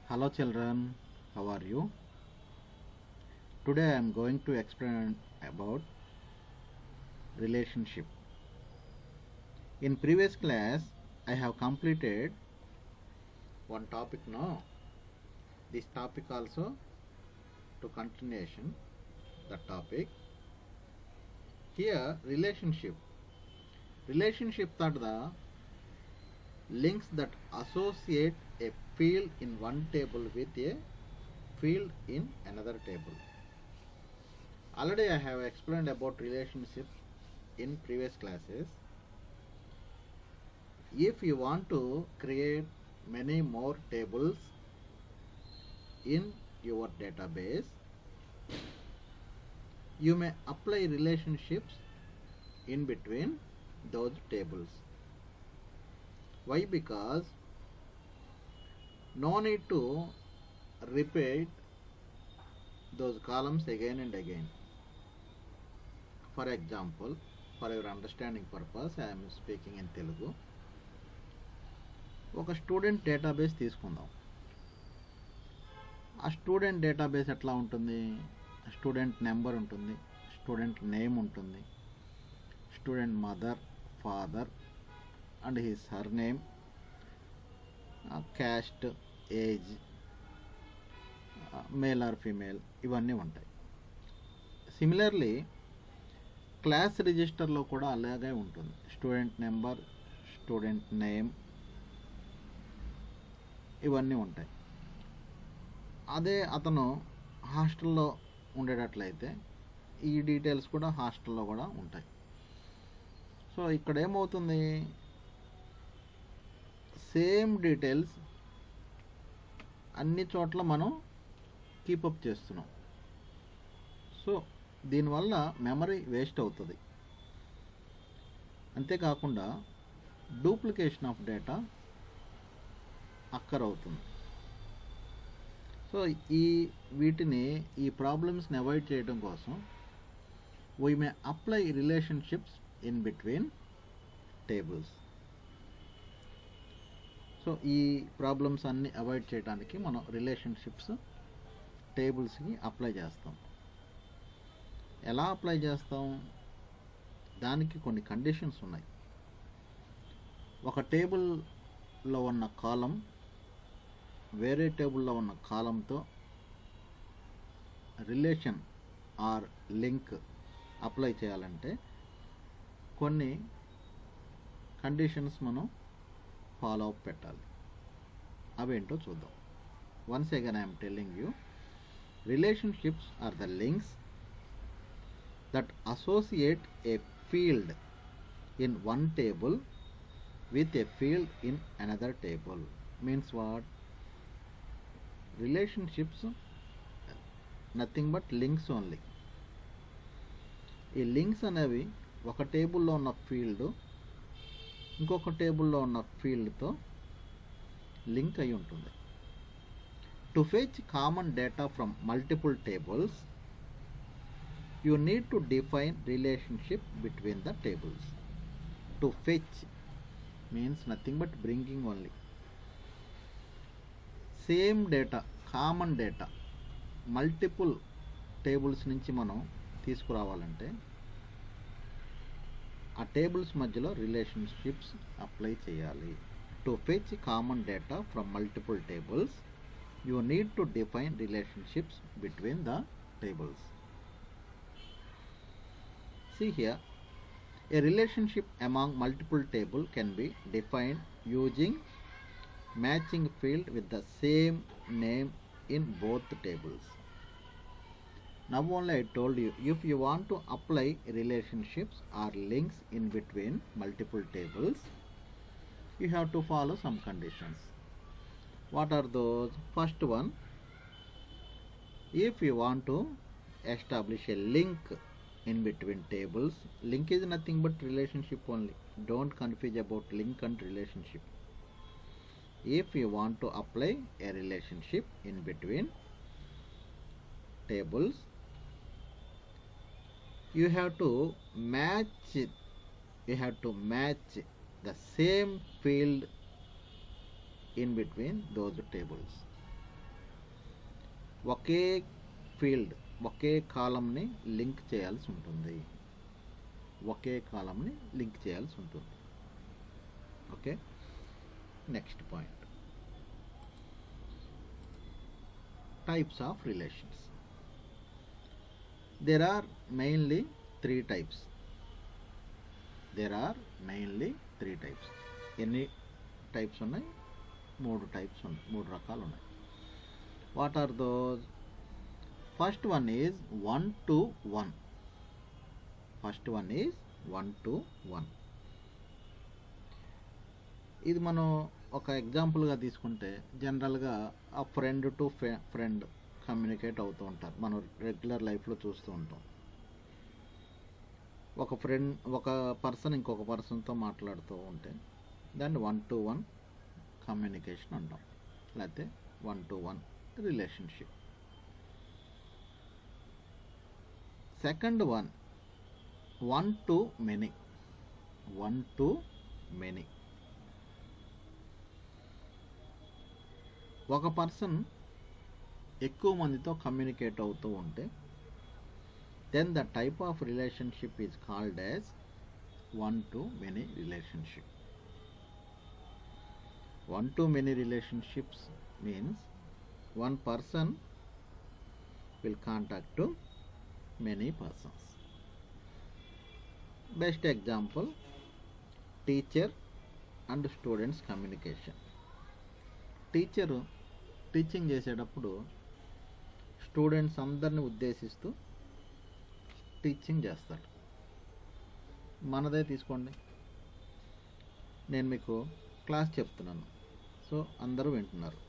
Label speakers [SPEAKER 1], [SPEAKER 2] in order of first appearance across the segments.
[SPEAKER 1] Hello children, how are you? Today I am going to explain about relationship. In previous class I have completed one topic now. This topic also to continuation the topic. Here relationship are the links that associate a field in one table with a field in another table. Already I have explained about relationship in previous classes. If you want to create many more tables in your database, you may apply relationships in between those tables. Why? Because no need to repeat those columns again and again. For example, for your understanding purpose, I am speaking in Telugu. ఒక student database తీసుకుందాం. ఆ student database ఎట్లా ఉంటుంది? Student number ఉంటుంది, student name ఉంటుంది, student mother, father and his her name, caste, age, male or female, ఇవన్నీ ఉంటాయి. Similarly class రిజిస్టర్లో కూడా అలాగే ఉంటుంది. స్టూడెంట్ నెంబర్, స్టూడెంట్ నేమ్, ఇవన్నీ ఉంటాయి. అదే అతను హాస్టల్లో ఉండేటట్లయితే ఈ డీటెయిల్స్ కూడా హాస్టల్లో కూడా ఉంటాయి. సో ఇక్కడ ఏమవుతుంది, సేమ్ డీటెయిల్స్ అన్ని చోట్ల మనం కీపప్ చేస్తున్నాం. సో దీనివల్ల మెమరీ వేస్ట్ అవుతుంది. అంతేకాకుండా డూప్లికేషన్ ఆఫ్ డేటా అక్కరవుతుంది. సో ఈ ప్రాబ్లమ్స్ని అవాయిడ్ చేయడం కోసం we may apply relationships in between tables. So ఈ ప్రాబ్లమ్స్ అన్నీ అవాయిడ్ చేయడానికి మనం రిలేషన్షిప్స్ టేబుల్స్కి అప్లై చేస్తాం. ఎలా అప్లై చేస్తాం? దానికి కొన్ని కండిషన్స్ ఉన్నాయి. ఒక టేబుల్లో ఉన్న కాలం వేరే టేబుల్లో ఉన్న కాలంతో రిలేషన్ ఆర్ లింక్ అప్లై చేయాలంటే కొన్ని కండిషన్స్ మనం ఫాలో అప్ పెట్టాలి. అవేంటో చూద్దాం. Once again I'm telling you, relationships are the links that associate a field in one table with a field in another table. Means what? Relationships nothing but links only. ఈ links అనేవి ఒక టేబుల్లో ఉన్న field ఇంకొక టేబుల్లో ఉన్న ఫీల్డ్తో link అయి ఉంటుంది. To fetch common data from multiple tables, you need to define relationship between the tables. To fetch means nothing but bringing only. Same data, common data, multiple tables నుంచి మనం తీసుకురావాలంటే ఆ టేబుల్స్ మధ్యలో రిలేషన్షిప్స్ అప్లై చేయాలి. To fetch common data from multiple tables, you need to define relationships between the tables. See here, a relationship among multiple tables can be defined using matching field with the same name in both tables. Now only I told you, if you want to apply relationships or links in between multiple tables, you have to follow some conditions. What are those? First one, if you want to establish a link in between tables, link is nothing but relationship only. Don't confuse about link and relationship. If you want to apply a relationship in between tables, you have to match the same field in between those tables. ఒకే field ఒకే కాలంని link చేయాల్సి ఉంటుంది. ఒకే కాలంని link చేయాల్సి ఉంటుంది. Okay, next point, types of relations. There are mainly three types. ఎన్ని టైప్స్ ఉన్నాయి? 3 టైప్స్ ఉన్నాయి, 3 రకాలు ఉన్నాయి. What are those? First one is 1 to 1. ఇది మనం ఒక ఎగ్జాంపుల్గా తీసుకుంటే జనరల్గా ఆ ఫ్రెండ్ టు ఫ్రెండ్ కమ్యూనికేట్ అవుతూ ఉంటారు, మనం రెగ్యులర్ లైఫ్లో చూస్తూ ఉంటాం. ఒక పర్సన్ ఇంకొక పర్సన్తో మాట్లాడుతూ ఉంటే దాన్ని 1 to 1 కమ్యూనికేషన్ అంటాం, లేకపోతే 1 to 1 relationship. Second one 1 to many. ఒక పర్సన్ ఎక్కువ మందితో కమ్యూనికేట్ అవుతూ ఉంటే then the type of relationship is called as 1 to many relationship. 1 to many relationships means one person will contact to many persons. Best example, teacher and students communication. Teacher teaching చేసేటప్పుడు students అందరిని ఉద్దేశిస్తూ teaching చేస్తాడు. మనదే తీసుకోండి, నేను మీకు class చెప్తున్నాను, so అందరూ వింటున్నారు.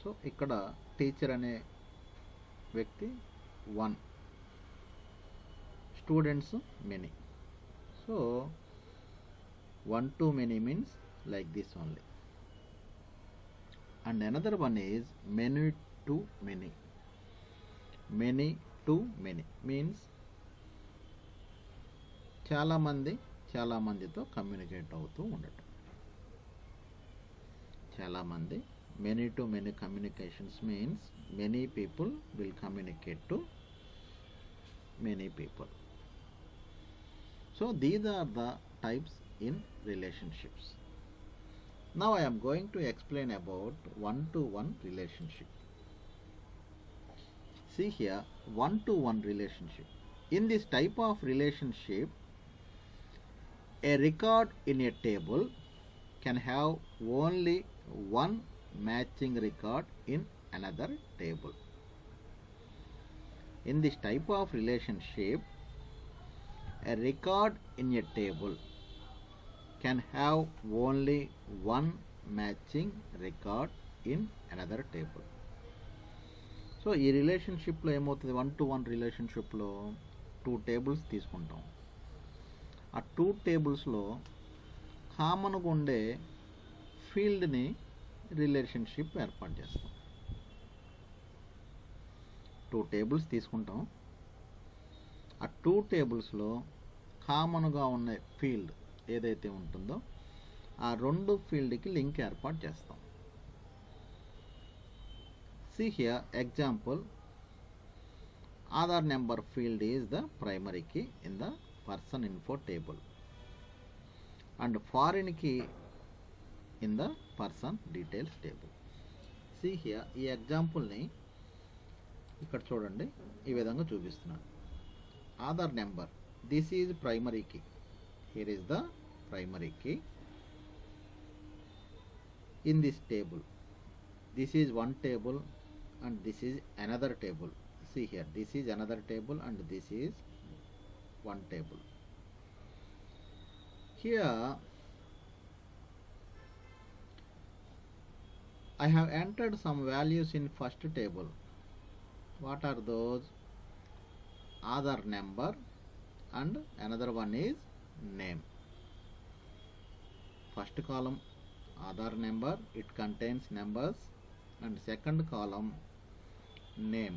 [SPEAKER 1] సో ఇక్కడ టీచర్ అనే వ్యక్తి 1, students many. So 1 to many means like this only. And another one is many to many. Many to many means చాలా మందితో కమ్యూనికేట్ అవుతూ ఉండటం. many to many communications means many people will communicate to many people. So these are the types in relationships. Now I am going to explain about 1 to 1 relationship. See here, 1 to 1 relationship. In this type of relationship, a record in a table can have only one matching record in another table. In this type of relationship, a record in a table can have only one matching record in another table. So ఈ రిలేషన్షిప్లో ఏమవుతుంది, 1 to 1 రిలేషన్షిప్లో 2 tables తీసుకుంటాం. ఆ 2 టేబుల్స్లో కామన్గా ఉండే ఫీల్డ్ని relationship ఏర్పాటు చేస్తాం. 2 టేబుల్స్ తీసుకుంటాం, ఆ 2 టేబుల్స్లో కామన్గా ఉన్న ఫీల్డ్ ఏదైతే ఉంటుందో ఆ 2 ఫీల్డ్కి లింక్ ఏర్పాటు చేస్తాం. See here, example, Aadhaar number field is the primary key in the person info table and foreign key in the person details table. See here, ఈ ఎగ్జాంపుల్ని ఇక్కడ చూడండి, ఈ విధంగా చూపిస్తున్నాను. Aadhaar number, this is primary key. Here is the primary key in this table. This is one table and this is another table. See here, this is another table and this is one table. Here I have entered some values in first table. What are those? Aadhaar number and another one is name. First column Aadhaar number, it contains numbers, and second column name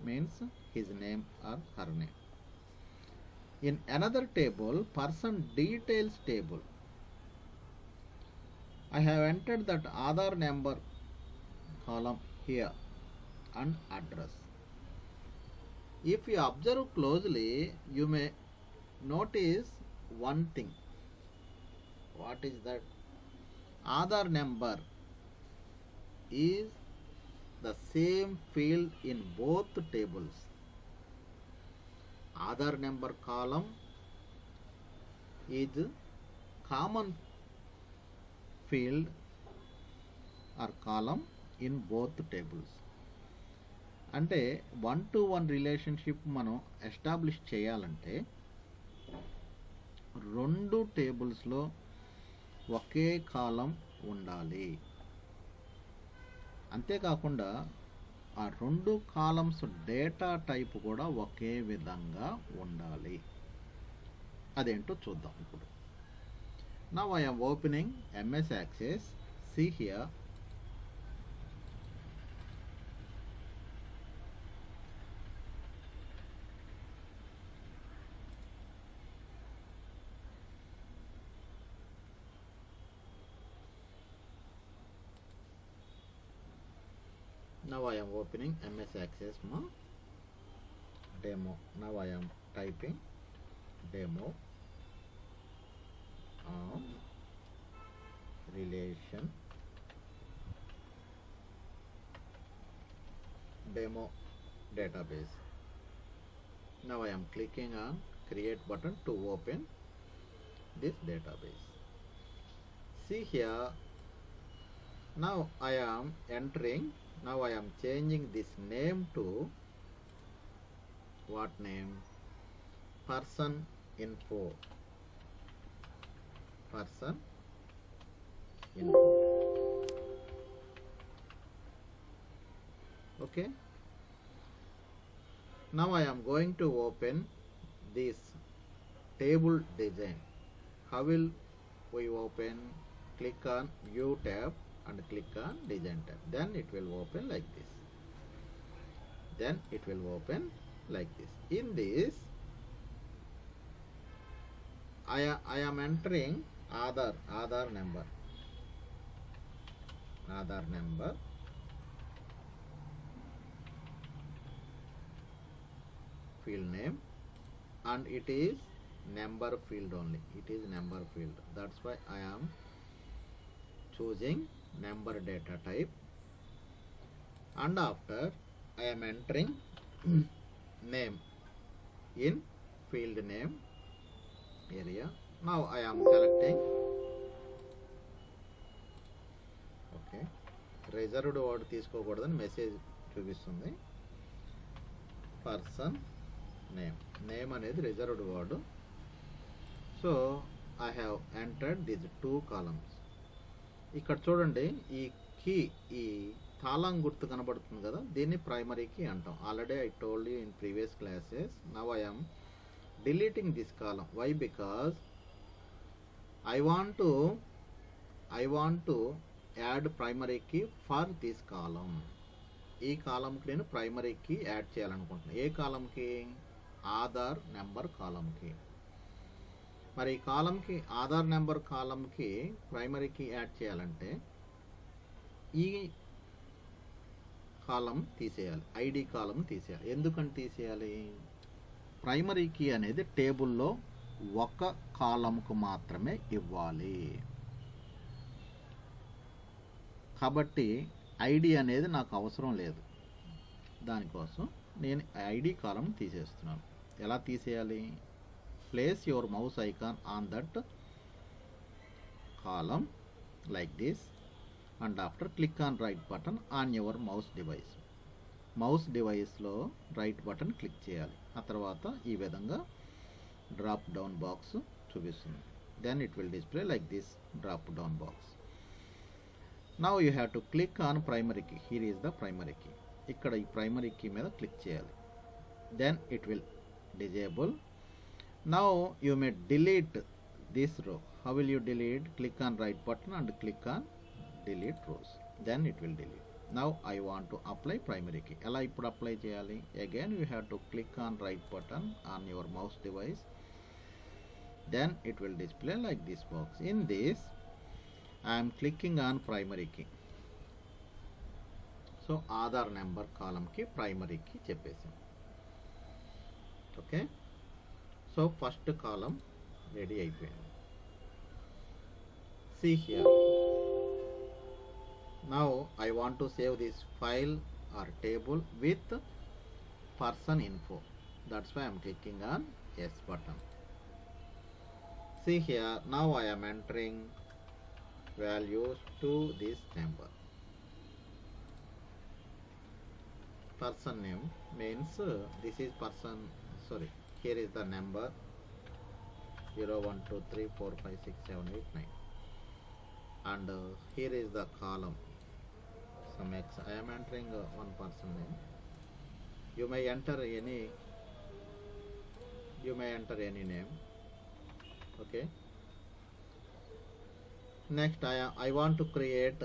[SPEAKER 1] means his name or her name. In another table, person details table, I have entered that Aadhaar number column here and address. If you observe closely, you may notice one thing. What is that? Aadhaar number is the same field in both tables. Aadhaar number column is common field or column in both tables. అంటే 1-to-1 relationship మనం establish చేయాలంటే రెండు టేబుల్స్లో ఒకే కాలం ఉండాలి. అంతేకాకుండా ఆ రెండు columns data type కూడా ఒకే విధంగా ఉండాలి. అదేంటో చూద్దాం ఇప్పుడు. Now I am opening MS Access. See here. Now I am opening MS Access demo. Now I am typing demo of relation demo database. Now I am clicking on create button to open this database. See here, now I am entering. Now I am changing this name to what name? Person info. Person info. Okay. Now I am going to open this table design. How will we open? Click on View tab and click on Design tab. Then it will open like this. Then it will open like this. In this, I am entering Aadhaar number. Aadhaar number. Field name, and it is number field only. It is number field. That's why I am choosing number data type, and after I am entering name in field name area. Now I am selecting okay. Reserved word తీసుకోకూడదని message చూపిస్తుంది. Person name అనేది reserved word. So I have entered these 2 columns. ఇక్కడ చూడండి, ఈ key, ఈ తాళం గుర్తు కనబడుతుంది కదా, దీన్ని ప్రైమరీ కీ అంటాం. Already I told you in previous classes. Now I am deleting this column. Why? Because I want to add primary key for this column. ఈ కాలంకి నేను ప్రైమరీ కీ యాడ్ చేయాలనుకుంటున్నాను. ఏ కాలంకి? ఆధార్ నెంబర్ కాలంకి. మరి ఈ కాలంకి, ఆధార్ నెంబర్ కాలంకి ప్రైమరీ కీ యాడ్ చేయాలంటే ఈ కాలం తీసేయాలి, ఐడి కాలం తీసేయాలి. ఎందుకని తీసేయాలి? ప్రైమరీ కీ అనేది టేబుల్లో ఒక కాలంకు మాత్రమే ఇవ్వాలి. కాబట్టి ఐడి అనేది నాకు అవసరం లేదు. దానికోసం నేను ఐడి కాలం తీసేస్తున్నాను. ఎలా తీసేయాలి? Place your mouse icon on that column like this, and after click on right button on your mouse device. Mouse డివైస్లో రైట్ బటన్ క్లిక్ చేయాలి. ఆ తర్వాత ఈ విధంగా డ్రాప్ డౌన్ బాక్స్ చూపిస్తుంది. Then it will display like this drop down box. Now you have to click on primary key. Here is the primary key. ఇక్కడ ఈ primary key మీద క్లిక్ చేయాలి. Then it will disable. Now you may delete this row. How will you delete? Click on right button and click on delete rows. Then it will delete. Now I want to apply primary key. ఎలా ఇప్పుడు apply చేయాలి? Again you have to click on right button on your mouse device. Then it will display like this box. In this I am clicking on primary key. So so Aadhaar number కాలంకి primary key చెప్పేసాం. Okay, so first column ready అయిపోయింది. See here, now I want to save this file or table with person info. That's why I am clicking on yes button. See here, now I am entering values to this number. Person name means this is person, sorry, here is the number 0 1 2 3 4 5 6 7 8 9, and here is the column some X. I am entering one person name. You may enter any name. Okay, next I want to create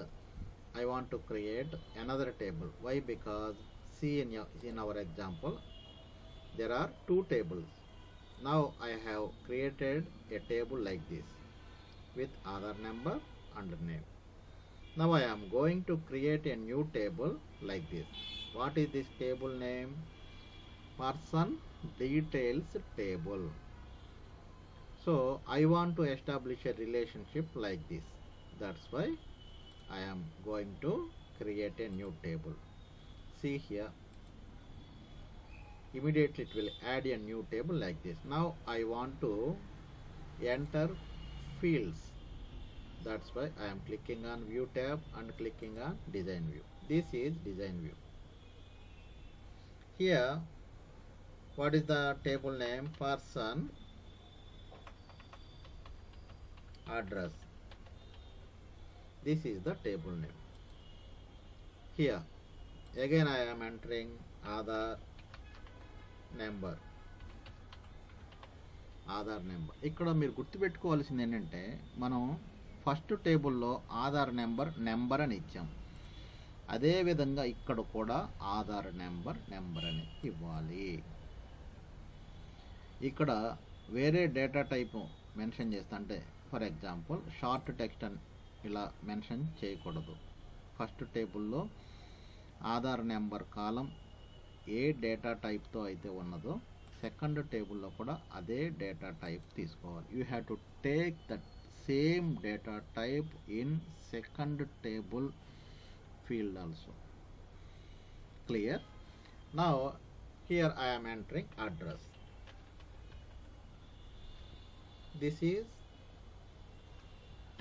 [SPEAKER 1] another table. Why? Because see, in our example there are two tables. Now I have created a table like this with Aadhaar number and name. Now I am going to create a new table like this. What is this table name? Person details table. So I want to establish a relationship like this. That's why I am going to create a new table. See here, immediately it will add a new table like this. Now I want to enter fields. That's why I am clicking on view tab and clicking on design view. This is design view. Here, what is the table name? Person address. This is the table name. Here again I am entering Aadhaar number. ఇక్కడ మీరు గుర్తుపెట్టుకోవాల్సింది ఏంటంటే, మనం first టేబుల్లో Aadhaar number అని ఇచ్చాం. అదేవిధంగా ఇక్కడ కూడా ఆధార్ నెంబర్ అని ఇవ్వాలి. ఇక్కడ వేరే డేటా టైపు మెన్షన్ చేస్తా, అంటే ఫర్ ఎగ్జాంపుల్ షార్ట్ టెక్స్ట్ అని ఇలా మెన్షన్ చేయకూడదు. ఫస్ట్ టేబుల్లో ఆధార్ నెంబర్ కాలం ఏ డేటా టైప్తో అయితే ఉన్నదో సెకండ్ టేబుల్లో కూడా అదే డేటా టైప్ తీసుకోవాలి. You have to take that same data type in second table field also. Clear? Now here I am entering address. This is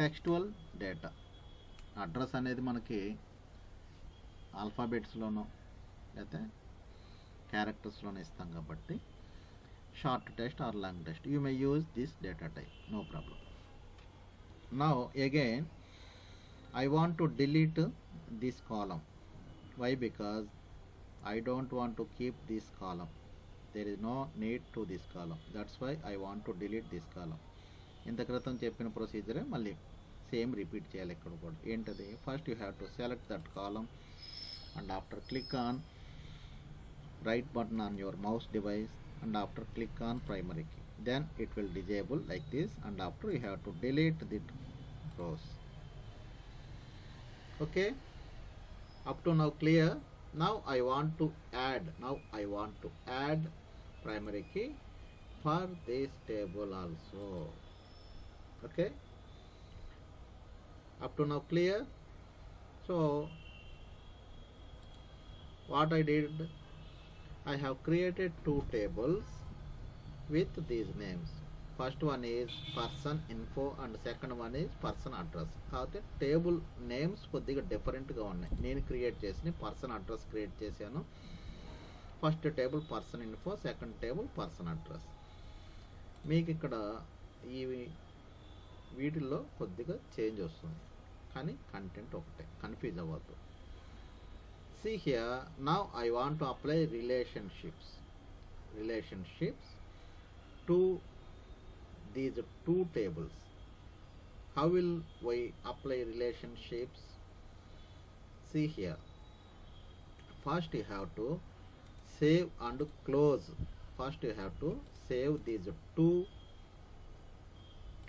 [SPEAKER 1] textual data. Address అనేది మనకి ఆల్ఫాబెట్స్లోనో లేకపోతే క్యారెక్టర్స్లోనే ఇస్తాం కాబట్టి short text or long text you may use this data type, no problem. Now again I want to delete this column. Why? Because I don't want to keep this column. There is no need to this column. That's why I want to delete this column. ఇంత క్రితం చెప్పిన ప్రొసీజరే మళ్ళీ same repeat చేయాలి ఇక్కడ కూడా. ఏంటది? First you have to select that column and after click on right button on your mouse device and after click on primary key. Then it will disable like this, and after you have to delete the rows. Okay, up to now clear. Now I want to add primary key for this table also. Okay, up to now clear. So what I did, I have created two tables with these names. First one is person info and second one is person address. కాబట్టి table names కొద్దిగా డిఫరెంట్గా ఉన్నాయి. నేను create చేసిన person address create చేశాను. First table person info, second table person address. మీకు ఇక్కడ ఈ వీటిల్లో కొద్దిగా చేంజ్ వస్తుంది, కానీ కంటెంట్ ఒకటే, కన్ఫ్యూజ్ అవ్వద్దు. See here, now I want to apply relationships to these two tables. How will we apply relationships? See here, first you have to save and close. First you have to save these two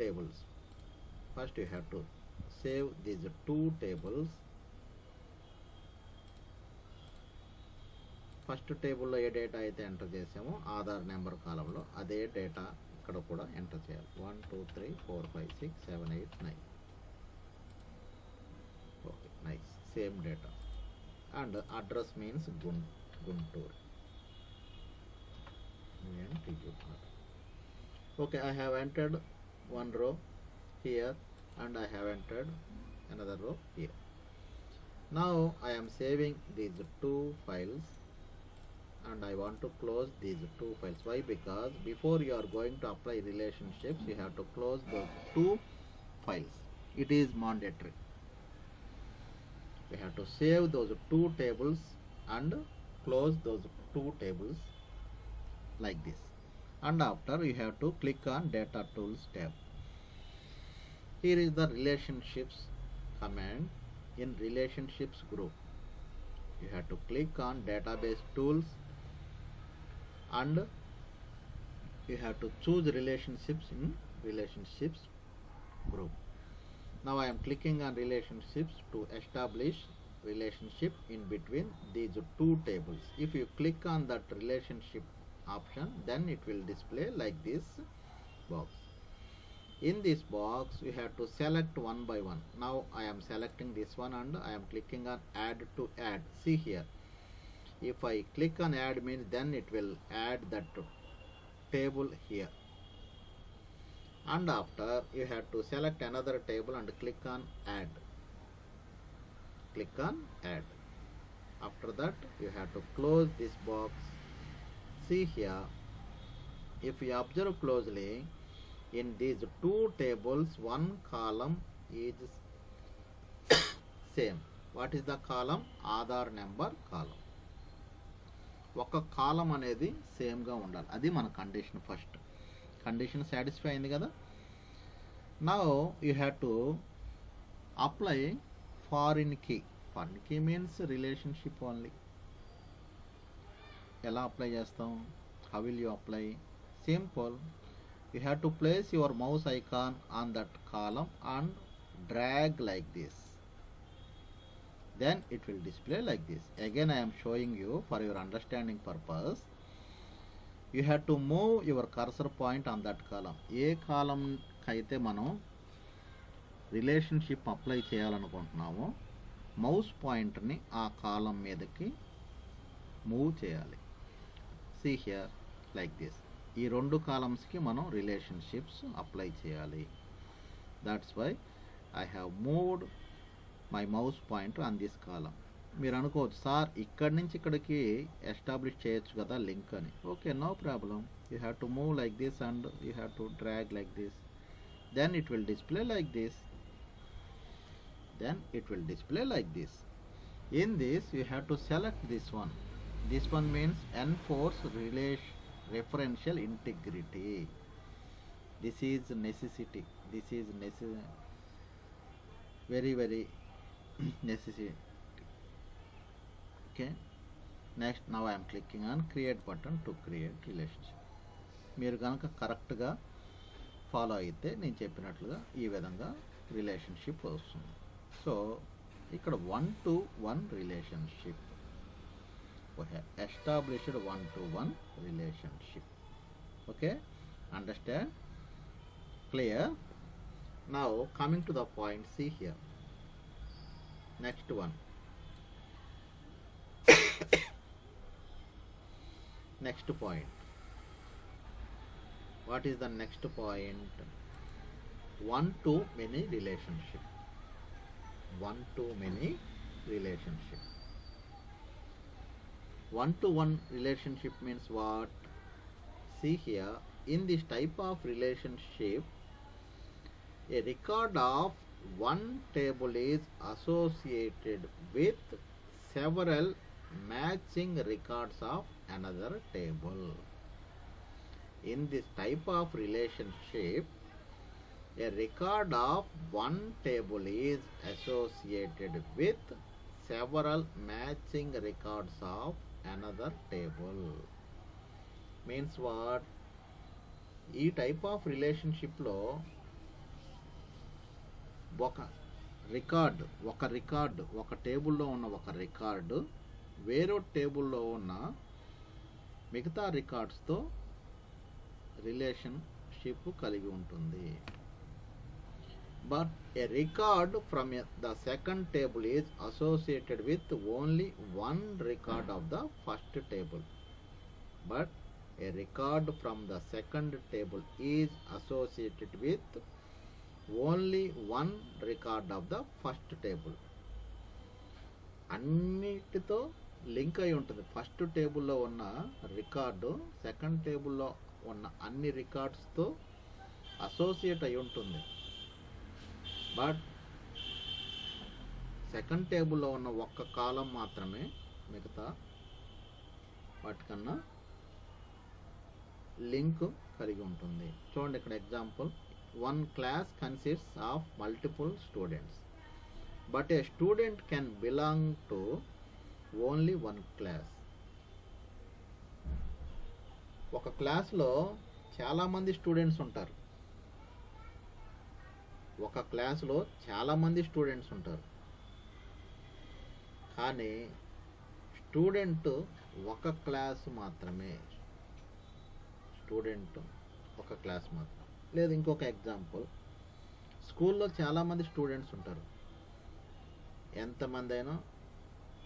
[SPEAKER 1] tables. First you have to save these two tables. First టేబుల్లో ఏ data అయితే enter చేసామో Aadhaar number కాలంలో అదే data ఇక్కడ కూడా enter చేయాలి. 1 2 3 4 5 6 7 8 9. Okay, nice, same data. And address means Guntur. Okay, I have entered one row here and I have entered another row here. Now I am saving these two files and I want to close these two files. Why? Because before you are going to apply relationships, you have to close those two files. It is mandatory. We have to save those two tables and close those two tables like this. And after you have to click on data tools tab. Here is the relationships command in relationships group. You have to click on database tools and you have to choose relationships in relationships group. Now I am clicking on relationships to establish relationship in between these two tables. If you click on that relationship option, then it will display like this box. In this box you have to select one by one. Now I am selecting this one and I am clicking on add to add. See here, if I click on add means then it will add that table here, and after you have to select another table and click on add. Click on add. After that you have to close this box. See here, if you observe closely, in these two tables one column is same. What is the column? Aadhaar number column. ఒక కాలం అనేది సేమ్గా ఉండాలి, అది మన condition. First condition satisfy అయింది కదా. Now you have to apply foreign key. Foreign key means relationship only. ఎలా apply చేస్తాం? How will you apply? Simple. You have to place your mouse icon on that column and drag like this. Then it will display like this. Again I am showing you for your understanding purpose. You have to move your cursor point on that column. ఏ కాలం కైతే మనం relationship apply చేయాలనుకుంటున్నామో mouse పాయింట్ని ఆ కాలం మీదకి move చేయాలి. See here like this. ఈ రెండు కాలమ్స్కి మనం relationships apply చేయాలి. That's why I have moved my mouse point on this column. మీరు అనుకోవచ్చు, సార్ ఇక్కడి నుంచి ఇక్కడికి ఎస్టాబ్లిష్ చేయొచ్చు కదా లింక్ అని. Okay, no problem. You have to move like this and you have to drag like this. Then it will display like this. Then it will display like this. In this you have to select this one. This one means enforce referential integrity. This is necessity. This is very necessity. Okay, next now I am clicking on create button to create relationship. మీరు కనుక కరెక్ట్గా follow అయితే నేను చెప్పినట్లుగా ఈ విధంగా relationship వస్తుంది. So ఇక్కడ 1-to-1 relationship, established 1-to-1 relationship. Okay, understand? Clear? Now coming to the point, see here. Next one. Next point. What is the next point? One-to-many relationship. One-to-many relationship. One-to-one relationship means what? See here, in this type of relationship, a record of one table is associated with several matching records of another table. In this type of relationship, a record of one table is associated with several matching records of another table. Means what? ఈ type of రిలేషన్షిప్లో ఒక టేబుల్లో ఉన్న ఒక record వేరే టేబుల్లో ఉన్న మిగతా రికార్డ్స్తో రిలేషన్షిప్ కలిగి ఉంటుంది. But a record from the second table is associated with only one record of the first table. But a record from the second table is associated with only one record of the first table. అన్నిటితో link అయి ఉంటుంది. First టేబుల్లో ఉన్న record second టేబుల్లో ఉన్న అన్ని రికార్డ్స్తో associate అయి ఉంటుంది. బట్ సెకండ్ టేబుల్లో ఉన్న ఒక్క కాలం మాత్రమే మిగతా వాటికన్నా లింక్ కలిగి ఉంటుంది. చూడండి ఇక్కడ example, one class consists of multiple students but A student can belong to only one class. ఒక క్లాస్లో చాలామంది స్టూడెంట్స్ ఉంటారు. ఒక క్లాసులో చాలామంది స్టూడెంట్స్ ఉంటారు, కానీ స్టూడెంట్ ఒక క్లాస్ మాత్రమే. స్టూడెంట్ ఒక క్లాస్ మాత్రం. లేదు ఇంకొక ఎగ్జాంపుల్, స్కూల్లో చాలామంది స్టూడెంట్స్ ఉంటారు, ఎంతమంది అయినా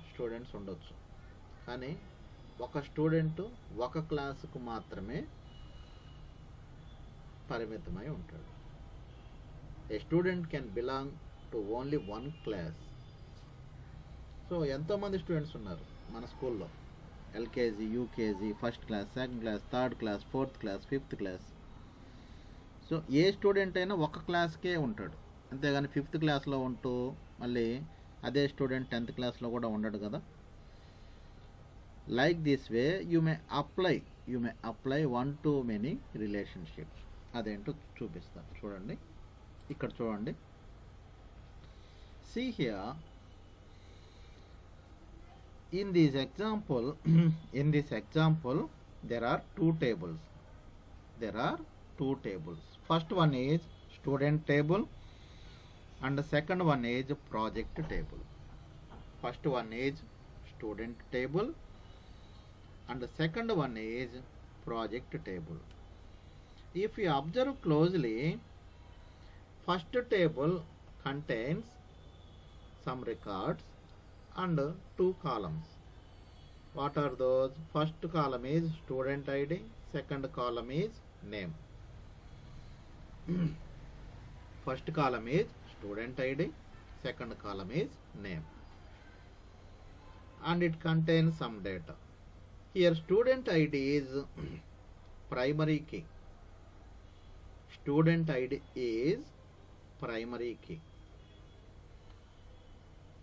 [SPEAKER 1] స్టూడెంట్స్ ఉండొచ్చు, కానీ ఒక స్టూడెంట్ ఒక క్లాసుకు మాత్రమే పరిమితమై ఉంటాడు. A student can belong to only one class. So ఎంతోమంది స్టూడెంట్స్ ఉన్నారు మన స్కూల్లో, LKG, UKG, first class, second class, third class, fourth class, fifth class. So a student అయినా ఒక క్లాస్కే ఉంటాడు, అంతేగాని ఫిఫ్త్ క్లాస్లో ఉంటూ మళ్ళీ అదే స్టూడెంట్ 10th క్లాస్లో కూడా ఉండడు కదా. Like this way you may apply one to many relationships. అదేంటో చూపిస్తాను చూడండి. ఇక్కడ చూడండి, see here in this example there are two tables. First one is student table and the second one is project table. First one is student table and the second one is project table. If you observe closely, first table contains some records and two columns. What are those? First column is student ID, second column is name. First column is student ID, second column is name, and it contains some data. Here student ID is primary key. Student ID is primary key.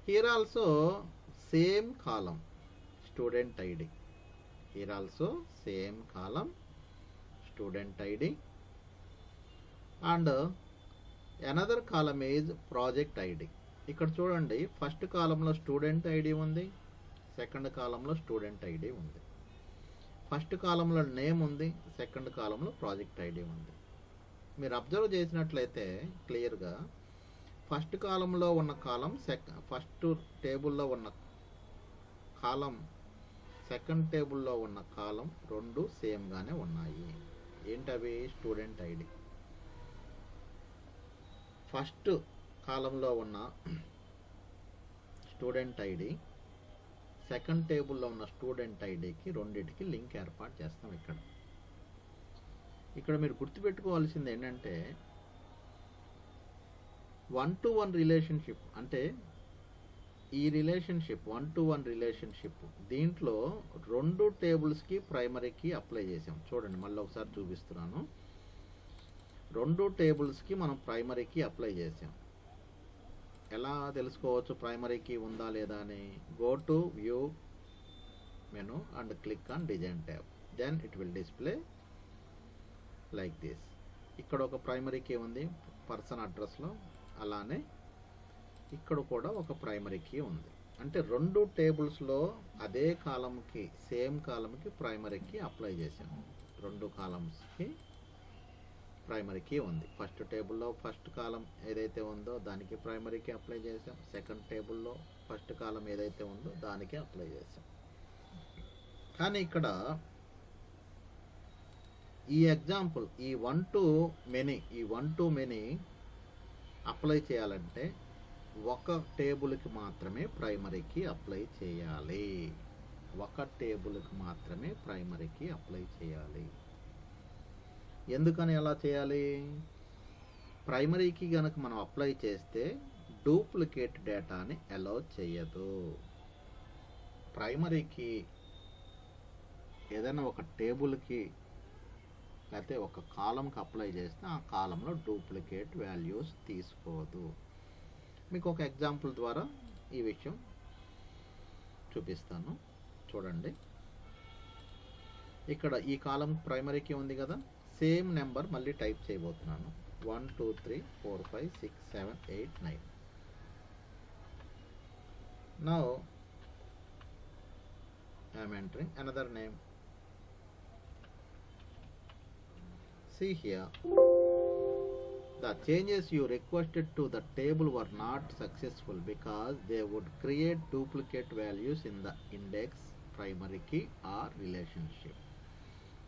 [SPEAKER 1] Here also same column, student ID. Here also same column, student ID, and another column is project ID. ఇక్కడ చూడండి, first కాలంలో student ID ఉంది, second కాలంలో student ID ఉంది. First కాలంలో name ఉంది, second కాలంలో project ID ఉంది. మీరు అబ్జర్వ్ చేసినట్లయితే క్లియర్గా ఫస్ట్ కాలంలో ఉన్న కాలం, ఫస్ట్ టేబుల్లో ఉన్న కాలం, సెకండ్ టేబుల్లో ఉన్న కాలం రెండు సేమ్గానే ఉన్నాయి. ఏంటవి? Student ID. ఫస్ట్ కాలంలో ఉన్న స్టూడెంట్ ఐడి సెకండ్ టేబుల్లో ఉన్న స్టూడెంట్ ఐడికి రెండింటికి లింక్ ఏర్పాటు చేస్తాం. ఇక్కడ మీరు గుర్తుపెట్టుకోవాల్సింది ఏంటంటే, 1-to-1 రిలేషన్షిప్ అంటే ఈ రిలేషన్షిప్ 1-to-1 రిలేషన్షిప్, దీంట్లో రెండు టేబుల్స్కి ప్రైమరీకి అప్లై చేసాం. చూడండి, మళ్ళీ ఒకసారి చూపిస్తున్నాను. రెండు టేబుల్స్కి మనం ప్రైమరీకి అప్లై చేసాం. ఎలా తెలుసుకోవచ్చు ప్రైమరీకి ఉందా లేదా అని? Go to view menu and click on design tab, then it will display like this. ఇక్కడ ఒక ప్రైమరీ కీ ఉంది పర్సన్ అడ్రస్లో, అలానే ఇక్కడ కూడా ఒక ప్రైమరీ కీ ఉంది. అంటే రెండు టేబుల్స్లో అదే కాలంకి, సేమ్ కాలంకి ప్రైమరీ కీ అప్లై చేసాము. రెండు కాలమ్స్కి ప్రైమరీ కీ ఉంది. ఫస్ట్ టేబుల్లో ఫస్ట్ కాలం ఏదైతే ఉందో దానికి ప్రైమరీ కీ అప్లై చేసాం, సెకండ్ టేబుల్లో ఫస్ట్ కాలం ఏదైతే ఉందో దానికి అప్లై చేసాం. కానీ ఇక్కడ ఈ ఎగ్జాంపుల్ ఈ వన్ టు మెనీ అప్లై చేయాలంటే ఒక టేబుల్కి మాత్రమే ప్రైమరీకి అప్లై చేయాలి. ఎందుకని అలా చేయాలి? ప్రైమరీకి కనుక మనం అప్లై చేస్తే డూప్లికేట్ డేటాని అలౌ చేయదు. ప్రైమరీకి ఏదైనా ఒక టేబుల్కి లేకపోతే ఒక కాలంకి అప్లై చేస్తే ఆ కాలంలో డూప్లికేట్ వాల్యూస్ తీసుకోదు. మీకు ఒక ఎగ్జాంపుల్ ద్వారా ఈ విషయం చూపిస్తాను, చూడండి. ఇక్కడ ఈ కాలం ప్రైమరీకి ఉంది కదా, సేమ్ నెంబర్ మళ్ళీ టైప్ చేయబోతున్నాను. 1 2 3 4 5 6 7 8 9. Now I am entering another name. See here, the changes you requested to the table were not successful because they would create duplicate values in the index, primary key or relationship.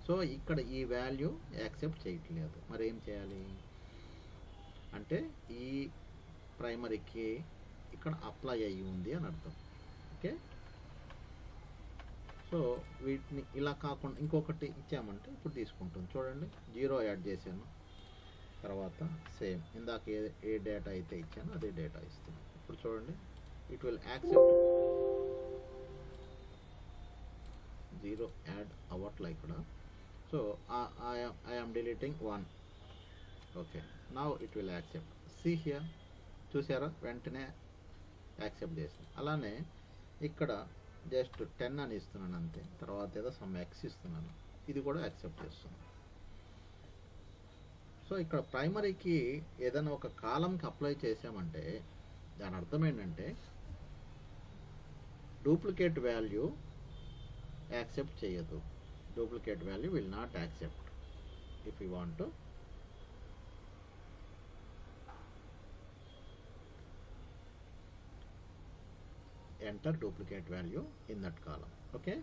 [SPEAKER 1] So ఇక్కడ ఈ value accept చేయట్లేదు. మరి ఏం చేయాలి అంటే ఈ ప్రైమరీకి ఇక్కడ apply అయ్యి ఉంది అని అర్థం. ఓకే, సో వీటిని ఇలా కాకుండా ఇంకొకటి ఇచ్చామంటే ఇప్పుడు తీసుకుంటుంది. చూడండి, 0 యాడ్ చేశాను, తర్వాత సేమ్ ఇందాక ఏ డేటా అయితే ఇచ్చానో అదే డేటా ఇస్తుంది. ఇప్పుడు చూడండి, ఇట్ విల్ యాక్సెప్ట్ 0 యాడ్ అవ్వట్లే ఇక్కడ. So I am deleting 1. Okay, now it will accept. See here, చూసారా, వెంటనే యాక్సెప్ట్ చేసింది. అలానే ఇక్కడ జస్ట్ 10 అని ఇస్తున్నాను అంతే, తర్వాత ఏదో సమ్ ఎక్స్ ఇస్తున్నాను, ఇది కూడా యాక్సెప్ట్ చేస్తుంది. సో ఇక్కడ ప్రైమరీకి ఏదైనా ఒక కాలంకి అప్లై చేసామంటే దాని అర్థం ఏంటంటే డూప్లికేట్ వాల్యూ యాక్సెప్ట్ చేయదు. Duplicate value will not accept if you want to enter duplicate value in that column. Okay,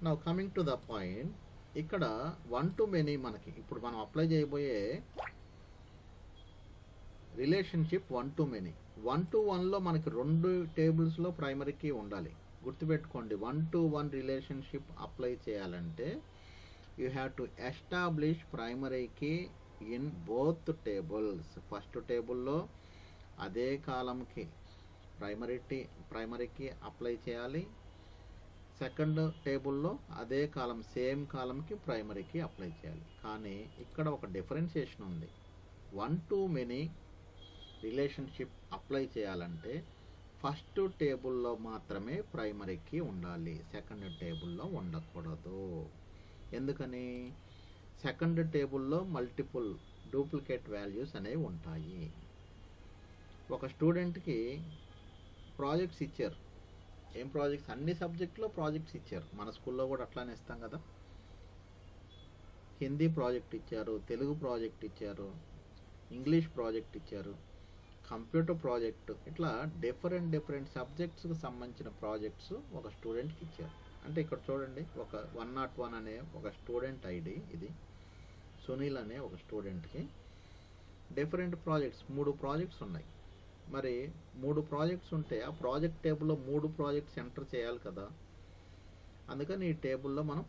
[SPEAKER 1] now coming to the point, ఇక్కడ 1 to many మనకి ఇప్పుడు మనం అప్లై చేయబోయే రిలేషన్షిప్ 1 to many. 1 to 1లో మనకి 2 టేబుల్స్లో primary key ఉండాలి. గుర్తుపెట్టుకోండి, 1 to 1 రిలేషన్షిప్ అప్లై చేయాలంటే you have to establish primary key in both tables. ఫస్ట్ టేబుల్లో అదే కాలంకి ప్రైమరీకి అప్లై చేయాలి, సెకండ్ టేబుల్లో అదే కాలం సేమ్ కాలంకి ప్రైమరీకి అప్లై చేయాలి. కానీ ఇక్కడ ఒక డిఫరెన్షియేషన్ ఉంది. 1 to many రిలేషన్షిప్ అప్లై చేయాలంటే ఫస్ట్ టేబుల్లో మాత్రమే ప్రైమరీకి ఉండాలి, సెకండ్ టేబుల్లో ఉండకూడదు. ఎందుకని? సెకండ్ టేబుల్లో మల్టిపుల్ డూప్లికేట్ వాల్యూస్ అనేవి ఉంటాయి. ఒక స్టూడెంట్కి ప్రాజెక్ట్స్ ఇచ్చారు. ఏం ప్రాజెక్ట్స్? అన్ని సబ్జెక్టులో ప్రాజెక్ట్స్ ఇచ్చారు. మన స్కూల్లో కూడా అట్లానే ఇస్తాం కదా. హిందీ ప్రాజెక్ట్ ఇచ్చారు, తెలుగు ప్రాజెక్ట్ ఇచ్చారు, ఇంగ్లీష్ ప్రాజెక్ట్ ఇచ్చారు, కంప్యూటర్ ప్రాజెక్ట్, ఇట్లా డిఫరెంట్ సబ్జెక్ట్స్కి సంబంధించిన ప్రాజెక్ట్స్ ఒక స్టూడెంట్కి ఇచ్చారు. అంటే ఇక్కడ చూడండి, ఒక 101 అనే ఒక స్టూడెంట్ ఐడి, ఇది సునీల్ అనే ఒక స్టూడెంట్కి డిఫరెంట్ ప్రాజెక్ట్స్ 3 ప్రాజెక్ట్స్ ఉన్నాయి. మరి 3 ప్రాజెక్ట్స్ ఉంటే ఆ ప్రాజెక్ట్ టేబుల్లో 3 ప్రాజెక్ట్స్ ఎంటర్ చేయాలి కదా. అందుకని ఈ టేబుల్లో మనం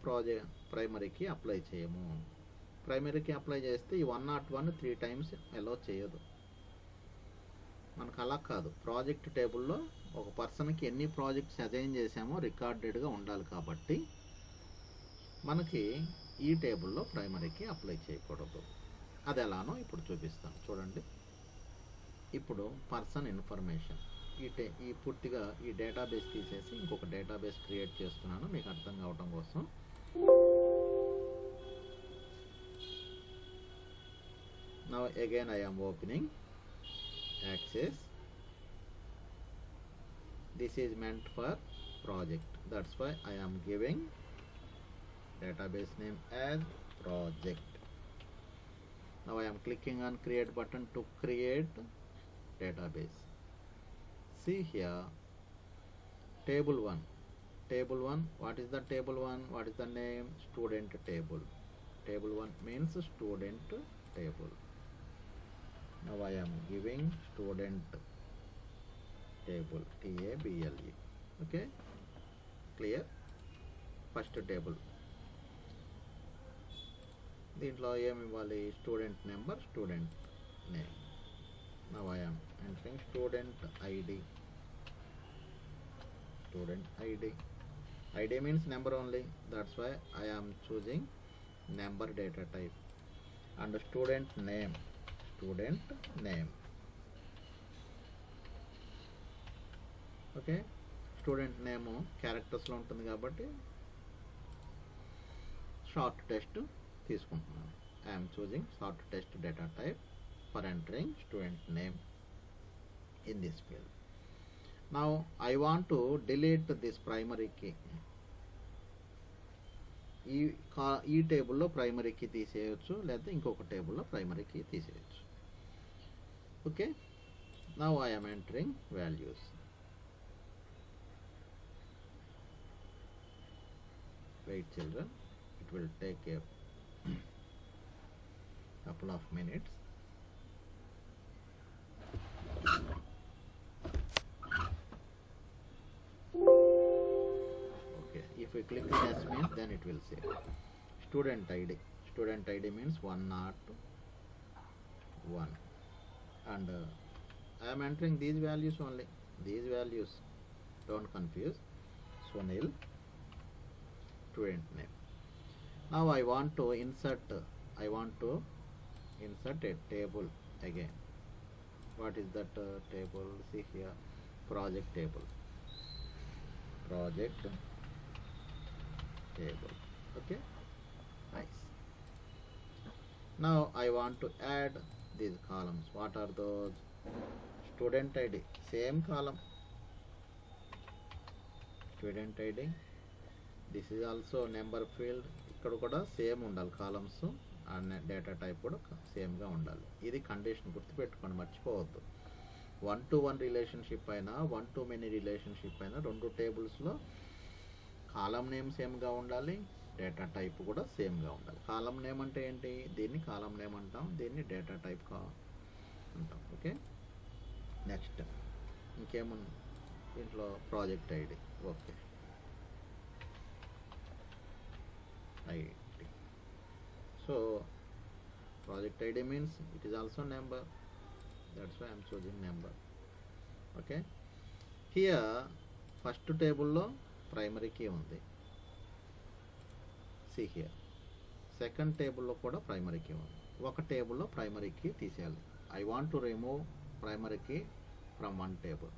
[SPEAKER 1] ప్రైమరీకి అప్లై చేయము. ప్రైమరీకి అప్లై చేస్తే ఈ 101 3 టైమ్స్ అలౌ చేయదు. మనకు అలా కాదు, ప్రాజెక్ట్ టేబుల్లో ఒక పర్సన్కి ఎన్ని ప్రాజెక్ట్స్ అసైన్ చేసామో రికార్డెడ్గా ఉండాలి. కాబట్టి మనకి ఈ టేబుల్లో ప్రైమరీకి అప్లై చేయకూడదు. అది ఎలానో ఇప్పుడు చూపిస్తాను, చూడండి. ఇప్పుడు పర్సన్ ఇన్ఫర్మేషన్ ఈ పూర్తిగా ఈ డేటాబేస్ తీసేసి ఇంకొక డేటాబేస్ క్రియేట్ చేస్తున్నాను మీకు అర్థం కావడం కోసం. Now again I am opening Access. This is meant for project, that's why I am giving database name as project. Now I am clicking on create button to create database. See here, table 1 table 1. What is the table 1? What is the name? Student table. Table 1 means student table. Now I am giving student table, table. Okay, clear? First table. దీంట్లో ఏమి ఇవ్వాలి? Student number, student name. Now I am entering student ID. Student ID. ID means number only. That's why I am choosing number data type. And student name. Student name. Okay. Student name characters లో ఉంటుంది కాబట్టి short test తీసుకుంటున్నాను. I am choosing short text data type for entering student name in this field. Now I want to delete this primary key. ఈ టేబుల్లో primary key తీసేయచ్చు, లేదా ఇంకొక టేబుల్లో ప్రైమరీ కీ తీసేయచ్చు. Okay, now I am entering values. Wait children, it will take a couple of minutes. Okay, if we click yes means then it will say student ID. Student ID means 101, and I am entering these values only. These values, don't confuse. Sunil, student name. Now I want to insert a table again. What is that table? See here, project table. Project table. Okay, nice. Now I want to add these columns. What are those? Student ID, same column. Student ID. This is also number field. ఇక్కడ కూడా same ఉండాలి columns, and data type కూడా సేమ్గా ఉండాలి. ఇది condition గుర్తుపెట్టుకోండి, మర్చిపోవద్దు. 1-to-1 relationship అయినా 1-to-many relationship అయినా రెండు టేబుల్స్లో కాలం నేమ్ సేమ్గా ఉండాలి, డేటా టైప్ కూడా సేమ్గా ఉండాలి. కాలం నేమ్ అంటే ఏంటి? దీన్ని కాలం నేమ్ అంటాం, దీన్ని డేటా టైప్ అంటాం. ఓకే, నెక్స్ట్ ఇంకేముంది దీంట్లో? Project ID. Okay, ID. So project ID means it is also number. That's why I am choosing number. Okay. Here first table lo primary key undi. See here. Second table lo kuda primary key undi. Oka table lo primary key తీసేయాలి. I want to remove primary key from one table.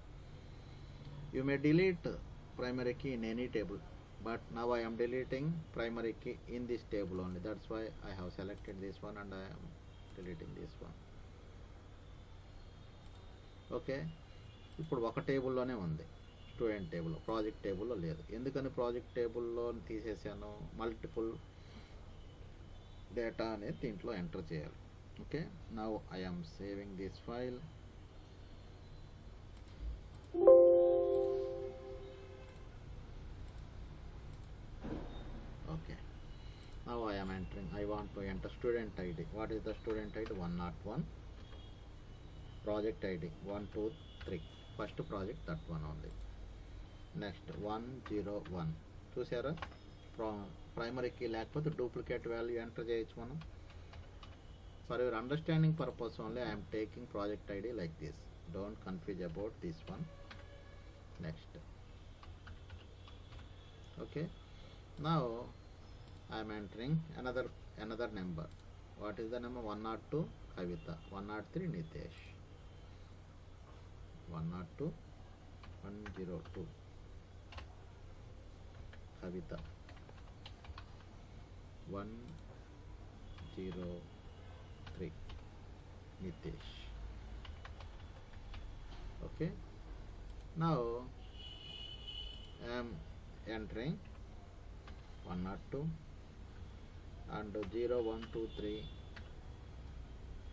[SPEAKER 1] You may delete primary key in any table, but now I am deleting primary key in this table only. That's why I have selected this one and I am deleting this one. Okay, ఇప్పుడు ఒక టేబుల్లోనే ఉంది, student table. Project టేబుల్లో లేదు. ఎందుకని project టేబుల్లో తీసేసాను? Multiple data అనేది దీంట్లో ఎంటర్ చేయాలి. Okay, now I am saving this file. Okay, now I am entering. I want to enter student ID. What is the student ID? 101. Project ID 123. First project, that one only. Next 101. చూసారా? Primary key లేకపోతే duplicate value enter చేయొచ్చు మనం. For your understanding purpose only I am taking project ID like this. Don't confuse about this one. Next. Okay, now I am entering another number. What is the number? 102 Kavita, 103 Nitesh, 102 102 Kavita, 103 Nitesh. Okay, now I am entering 102 and 0123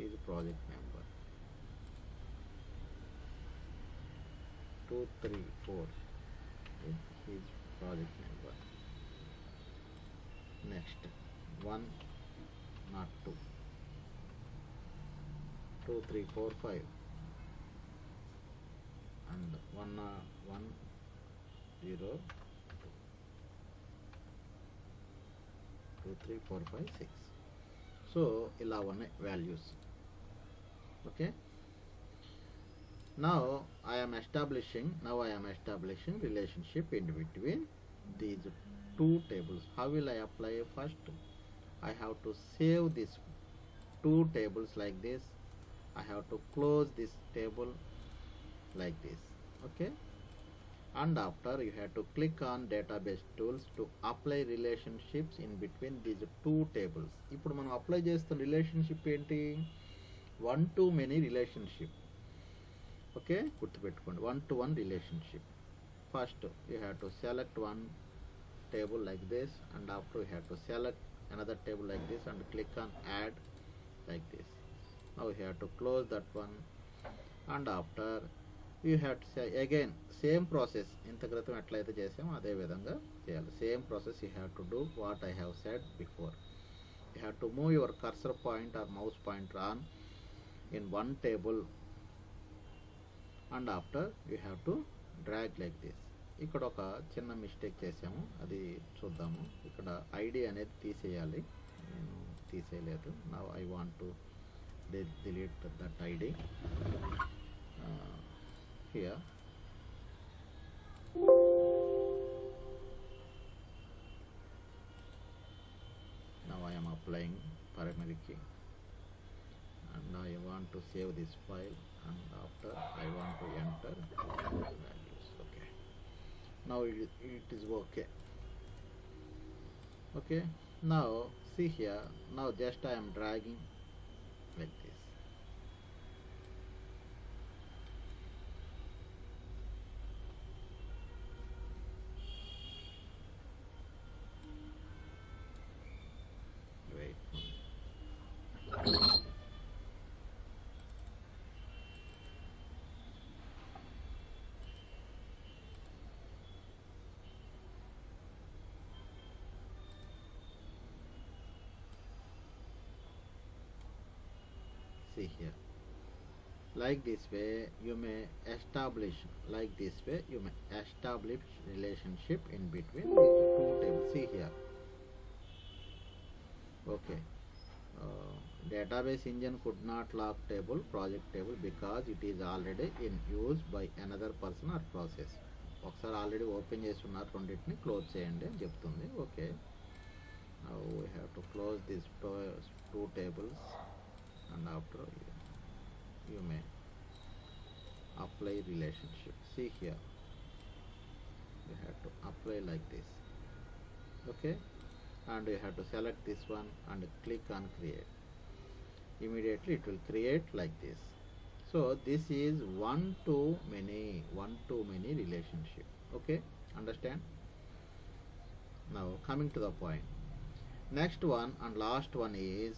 [SPEAKER 1] is project number. 234 is project name 1. Next 1, not 2, 2, 3, 4, 5, and 1, 1, 0, 2, 3, 4, 5, 6. So ఇలా ఉన్నాయి values. Okay, now I am establishing relationship in between these two tables. How will I apply? First I have to save these two tables like this. I have to close this table like this. Okay, and after you have to click on database tools to apply relationships in between these two tables. ఇప్పుడు మనం apply చేస్తున్న relationship ఏంటి? 1 to many relationship. Okay, గుర్తుపెట్టుకోండి, 1 to 1 relationship. First you have to select one table like this, and after you have to select another table like this and click on add like this. Now you have to close that one, and after you have to say again same process. ఇంత క్రితం ఎట్లయితే చేసామో అదే విధంగా చేయాలి. Same process you have to do what I have said before. You have to move your cursor point or mouse pointer on in one table, and after you have to drag like this. ఇక్కడ ఒక చిన్న mistake చేసాము, అది చూద్దాము. ఇక్కడ ID అనేది తీసేయాలి, నేను తీసేయలేదు. Now I want to delete that ID here. Now I am applying primary key, and I want to save this file, and after I want to enter values. Okay, now it is okay. Okay, now see here, now just I am dragging like this. Wait. See here, like this way you may establish, relationship in between the two tables. See here. Okay, database engine could not lock table, project table, because it is already in use by another person or process. ఒకసారి already open చేసి ఉన్నారు, రెండింటిని close చేయండి అని చెప్తుంది. Okay, now we have to close these two tables, and after you may apply relationship. See here, you have to apply like this. Okay, and you have to select this one and click on create. Immediately it will create like this. So this is one to many relationship. Okay, understand? Now coming to the point, next one and last one is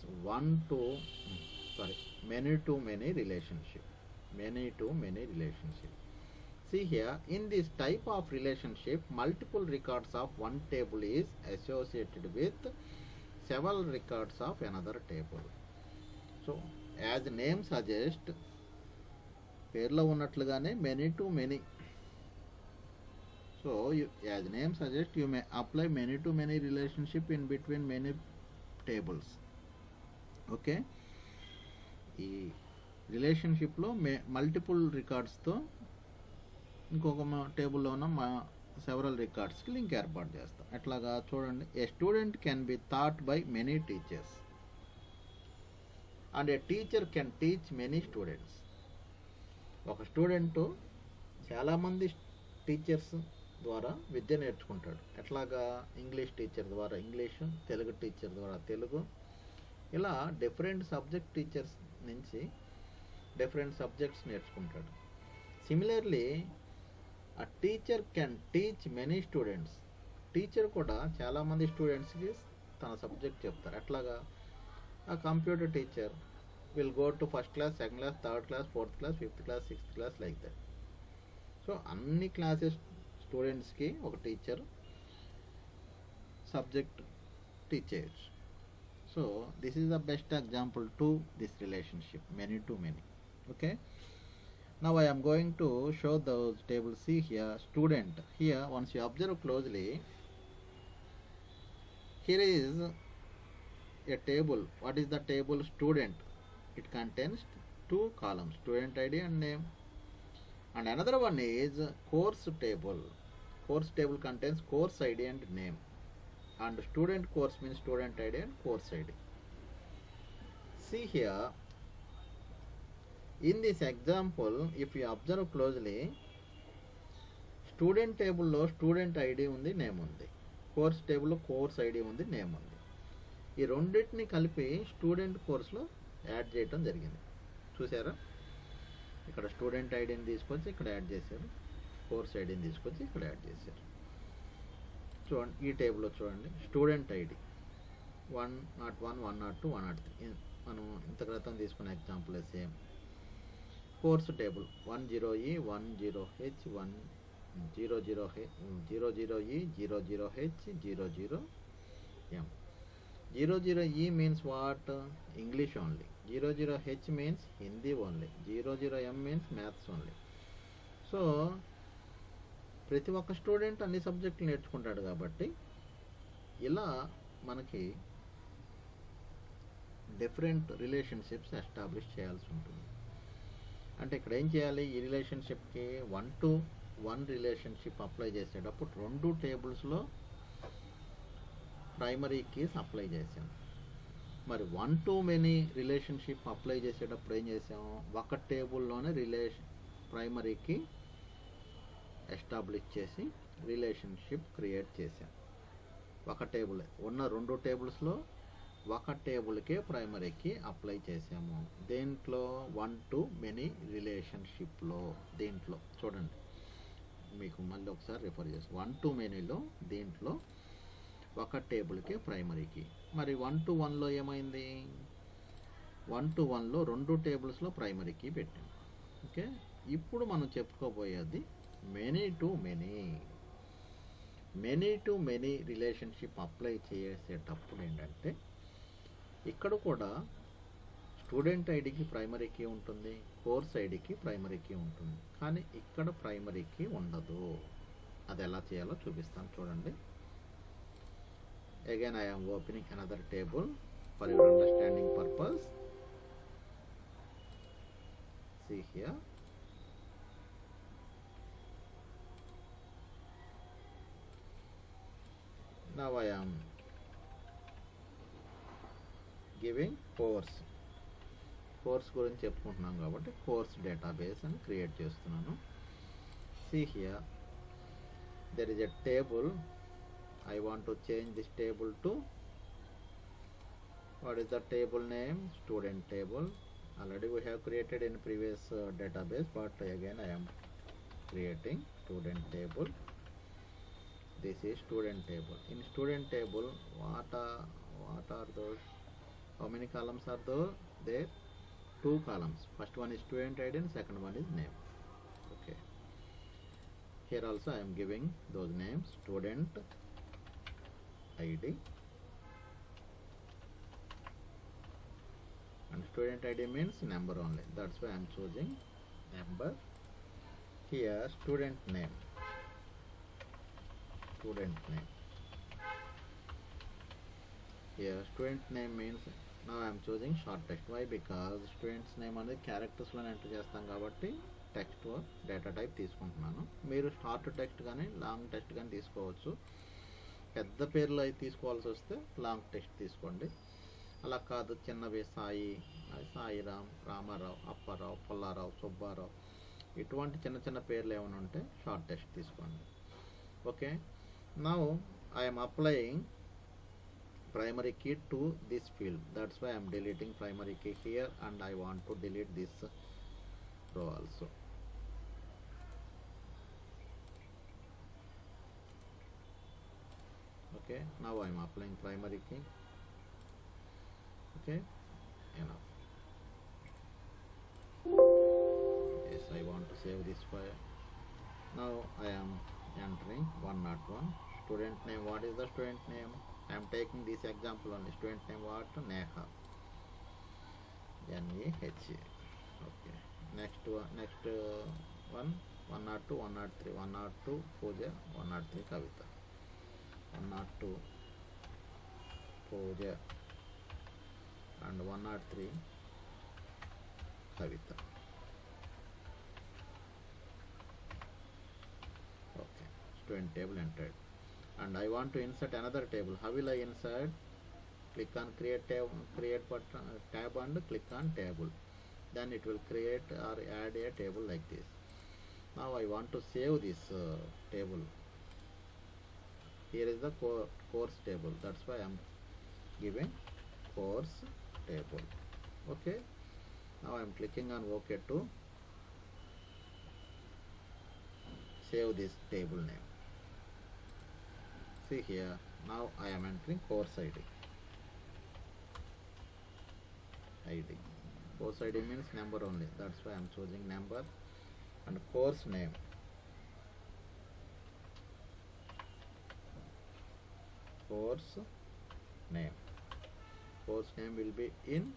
[SPEAKER 1] many to many relationship. See here, in this type of relationship, multiple records of one table is associated with several records of another table. So as the name suggests, పేర్లో ఉన్నట్లుగానే many to many. So as the name suggests, you may apply many to many relationship in between many tables. Okay, ఈ రిలేషన్షిప్లో multiple రికార్డ్స్తో ఇంకొక టేబుల్లో ఉన్న several రికార్డ్స్కి link ఏర్పాటు చేస్తాం. ఎట్లాగా చూడండి, a student can be thought by many teachers, and a teacher can teach many students. ఒక స్టూడెంట్ చాలామంది టీచర్స్ ద్వారా విద్య నేర్చుకుంటాడు. ఎట్లాగా, ఇంగ్లీష్ టీచర్ ద్వారా ఇంగ్లీషు, తెలుగు టీచర్ ద్వారా తెలుగు, ఇలా డిఫరెంట్ సబ్జెక్ట్ టీచర్స్ నుంచి డిఫరెంట్ సబ్జెక్ట్స్ నేర్చుకుంటాడు. Similarly a teacher can teach many students. Teacher కూడా చాలామంది స్టూడెంట్స్కి తన సబ్జెక్ట్ చెప్తారు. ఎట్లాగా, ఆ computer teacher will go to first class, second class, third class, fourth class, fifth class, sixth class, like that. So అన్ని classes స్టూడెంట్స్కి ఒక teacher subject teachers. So this is the best example to this relationship, many to many. Okay. Now I am going to show those tables. See here, student. Here, once you observe closely, here is a table. What is the table? Student. It contains two columns, student ID and name. And another one is course table. Course table contains course ID and name. And student course means student ID and course ID. See here, in this example, if you observe closely, student టేబుల్లో student ID ఉంది, name ఉంది. Course టేబుల్లో course ID ఉంది, name ఉంది. ఈ రెండింటిని కలిపి student కోర్సులో యాడ్ చేయటం జరిగింది. చూసారా? ఇక్కడ స్టూడెంట్ ఐడిని తీసుకొచ్చి ఇక్కడ యాడ్ చేశారు, కోర్స్ ఐడిని తీసుకొచ్చి ఇక్కడ యాడ్ చేశారు. చూడండి, ఈ టేబుల్లో చూడండి, స్టూడెంట్ ఐడి 101, 102, 103. మనం ఇంత క్రితం తీసుకున్న example same. Course table 10E, 10H, 00E, 00H, 00M. 00E means what? English only. 00H means Hindi only. 00M means maths only. So ప్రతి ఒక్క స్టూడెంట్ అన్ని సబ్జెక్టులు నేర్చుకుంటాడు కాబట్టి ఇలా మనకి డిఫరెంట్ రిలేషన్షిప్స్ ఎస్టాబ్లిష్ చేయాల్సి ఉంటుంది. అంటే ఇక్కడ ఏం చేయాలి? ఈ రిలేషన్షిప్కి 1-to-1 రిలేషన్షిప్ అప్లై చేసేటప్పుడు రెండు టేబుల్స్లో ప్రైమరీ కీస్ అప్లై చేసాం. మరి 1-to-many రిలేషన్షిప్ అప్లై చేసేటప్పుడు ఏం చేసాము? ఒక టేబుల్లోనే ప్రైమరీ కీ ఎస్టాబ్లిష్ చేసి రిలేషన్షిప్ క్రియేట్ చేసాం. ఒక టేబుల్ ఉన్న రెండు టేబుల్స్లో ఒక టేబుల్కే ప్రైమరీకి అప్లై చేసాము. దేంట్లో? 1-to-many రిలేషన్షిప్లో. దీంట్లో చూడండి, మీకు మళ్ళీ ఒకసారి రిఫర్ చేస్తాను. 1-to-manyలో దీంట్లో ఒక టేబుల్కి ప్రైమరీకి. మరి 1-to-1లో ఏమైంది? 1-to-1లో రెండు టేబుల్స్లో ప్రైమరీకి పెట్టాం. ఓకే, ఇప్పుడు మనం చెప్పుకోబోయేది many to many relationship apply చేసేటప్పుడు ఏంటంటే, ఇక్కడ కూడా స్టూడెంట్ ఐడికి ప్రైమరీ కీ ఉంటుంది, కోర్స్ ఐడికి ప్రైమరీ కీ ఉంటుంది, కానీ ఇక్కడ ప్రైమరీ కీ ఉండదు. అది ఎలా చేయాలో చూపిస్తాను, చూడండి. Again I am opening another table for your understanding purpose. See here. Now I am giving course గురించి చెప్పుకుంటున్నాం కాబట్టి కోర్స్ డేటాబేస్ అని క్రియేట్ చేస్తున్నాను. See here, there is a table. I want to change this table to, what is the table name? Student table. Already we have created in previous database, but again I am creating student table. This is student table. In student table, what are those? How many columns are there? 2 columns. First one is student ID and second one is name. Okay. Here also I am giving those names. Student ID and student ID means number only. That's why I am choosing number. Here student name. Here student name means, now I am choosing short text. Why? Because students name అనేది characters లో enter చేస్తాం కాబట్టి text data type తీసుకుంటున్నాను. మీరు short text కానీ long text కానీ తీసుకోవచ్చు. పెద్ద పేర్లు అయితే తీసుకోవాల్సి వస్తే లాంగ్ టెక్స్ట్ తీసుకోండి. అలా కాదు, చిన్నవి సాయిరామ్, రామారావు, అప్పారావు, పుల్లారావు, సుబ్బారావు, ఇటువంటి చిన్న చిన్న పేర్లు ఏమైనా ఉంటే షార్ట్ టెక్స్ట్ తీసుకోండి. Okay, now I am applying primary key to this field. That's why I am deleting primary key here, and I want to delete this row also. Okay, now I am applying primary key. Okay, enough. Yes, I want to save this file. Now I am entering 101 Student name, what is the student name? I am taking this example only. Student name what? Neha. N-E-H-A. Okay. Next one 102, 103, 102 Pooja, 103 Kavita. 102 Pooja and 103 Kavita. Okay, student table entered. And I want to insert another table. How will I insert? Click on create button, tab and click on table. Then it will create or add a table like this. Now I want to save this table. Here is the course table. That's why I am giving course table. Okay. Now I am clicking on OK to save this table name. See here. Now I am entering course ID. Course ID means number only. That's why I am choosing number. And course name. Course name will be in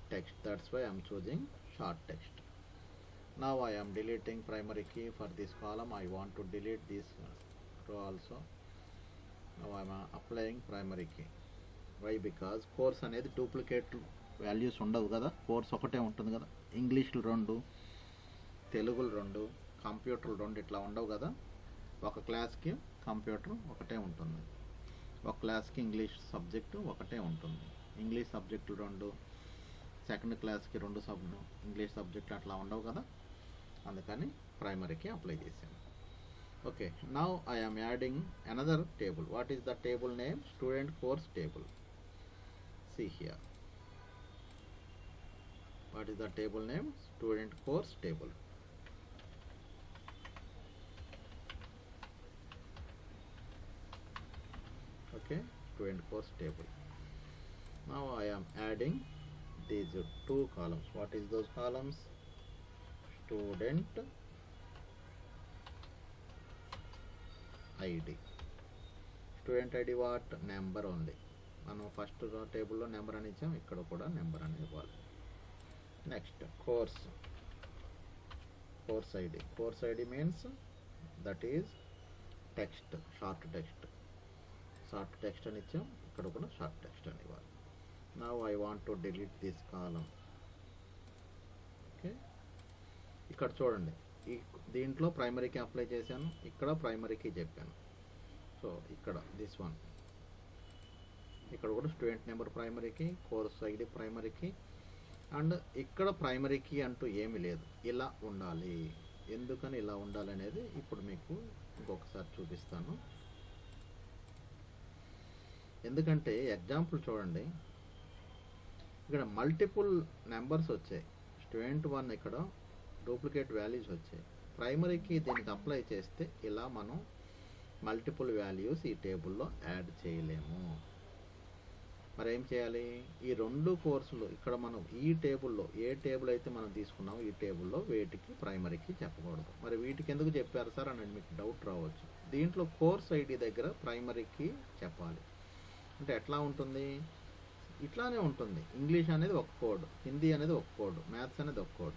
[SPEAKER 1] text. That's why I am choosing short text. Now I am deleting primary key for this column. I want to delete this row also. Now I am applying primary key. Why? Because course అనేది duplicate values ఉండవు కదా, course ఒకటే ఉంటుంది కదా. ఇంగ్లీష్లు 2, తెలుగులు 2, కంప్యూటర్లు 2 ఇట్లా ఉండవు కదా. ఒక క్లాస్కి కంప్యూటర్ ఒకటే ఉంటుంది, ఒక క్లాస్కి ఇంగ్లీష్ సబ్జెక్టు ఒకటే ఉంటుంది. ఇంగ్లీష్ సబ్జెక్టులు 2, సెకండ్ క్లాస్కి 2 ఇంగ్లీష్ సబ్జెక్టులు అట్లా ఉండవు కదా. అందుకని ప్రైమరీకి అప్లై చేశాను. Okay, now I am adding another table. What is the table name? Student course table. See here. What is the table name? Student course table. Okay, student course table. Now I am adding these 2 columns. What is those columns? Student ID. Student ID what? Number only. మనం first టేబుల్లో number అని ఇచ్చాం, ఇక్కడ కూడా number అని ఇవ్వాలి. Next course ID. Course ID means that is text, short text అని ఇచ్చాం, ఇక్కడ కూడా షార్ట్ టెక్స్ట్ అని ఇవ్వాలి. Now I want to delete this column. Okay, ఇక్కడ చూడండి, దీంట్లో ప్రైమరీకి అప్లై చేశాను, ఇక్కడ ప్రైమరీకి చెప్పాను. సో ఇక్కడ దిస్ వన్, ఇక్కడ కూడా student number primary key, course ID primary key, and ఇక్కడ ప్రైమరీకి అంటూ ఏమీ లేదు. ఇలా ఉండాలి. ఎందుకని ఇలా ఉండాలి అనేది ఇప్పుడు మీకు ఇంకొకసారి చూపిస్తాను. ఎందుకంటే ఎగ్జాంపుల్ చూడండి, ఇక్కడ మల్టిపుల్ నెంబర్స్ వచ్చాయి. స్టూడెంట్ 1 ఇక్కడ డూప్లికేట్ వాల్యూస్ వచ్చాయి. ప్రైమరీకి దీనికి అప్లై చేస్తే ఇలా మనం మల్టిపుల్ వాల్యూస్ ఈ టేబుల్లో యాడ్ చేయలేము. మరి ఏం చేయాలి? ఈ 2 కోర్సులు ఇక్కడ మనం ఈ టేబుల్లో ఏ టేబుల్ అయితే మనం తీసుకున్నామో ఈ టేబుల్లో వేటికి ప్రైమరీకి చెప్పకూడదు. మరి వీటికి ఎందుకు చెప్పారు సార్ అని మీకు డౌట్ రావచ్చు. దీంట్లో కోర్స్ ఐడి దగ్గర ప్రైమరీకి చెప్పాలి. అంటే ఎట్లా ఉంటుంది? ఇట్లానే ఉంటుంది. ఇంగ్లీష్ అనేది ఒక కోడ్, హిందీ అనేది ఒక కోడ్, మ్యాథ్స్ అనేది ఒక కోడ్.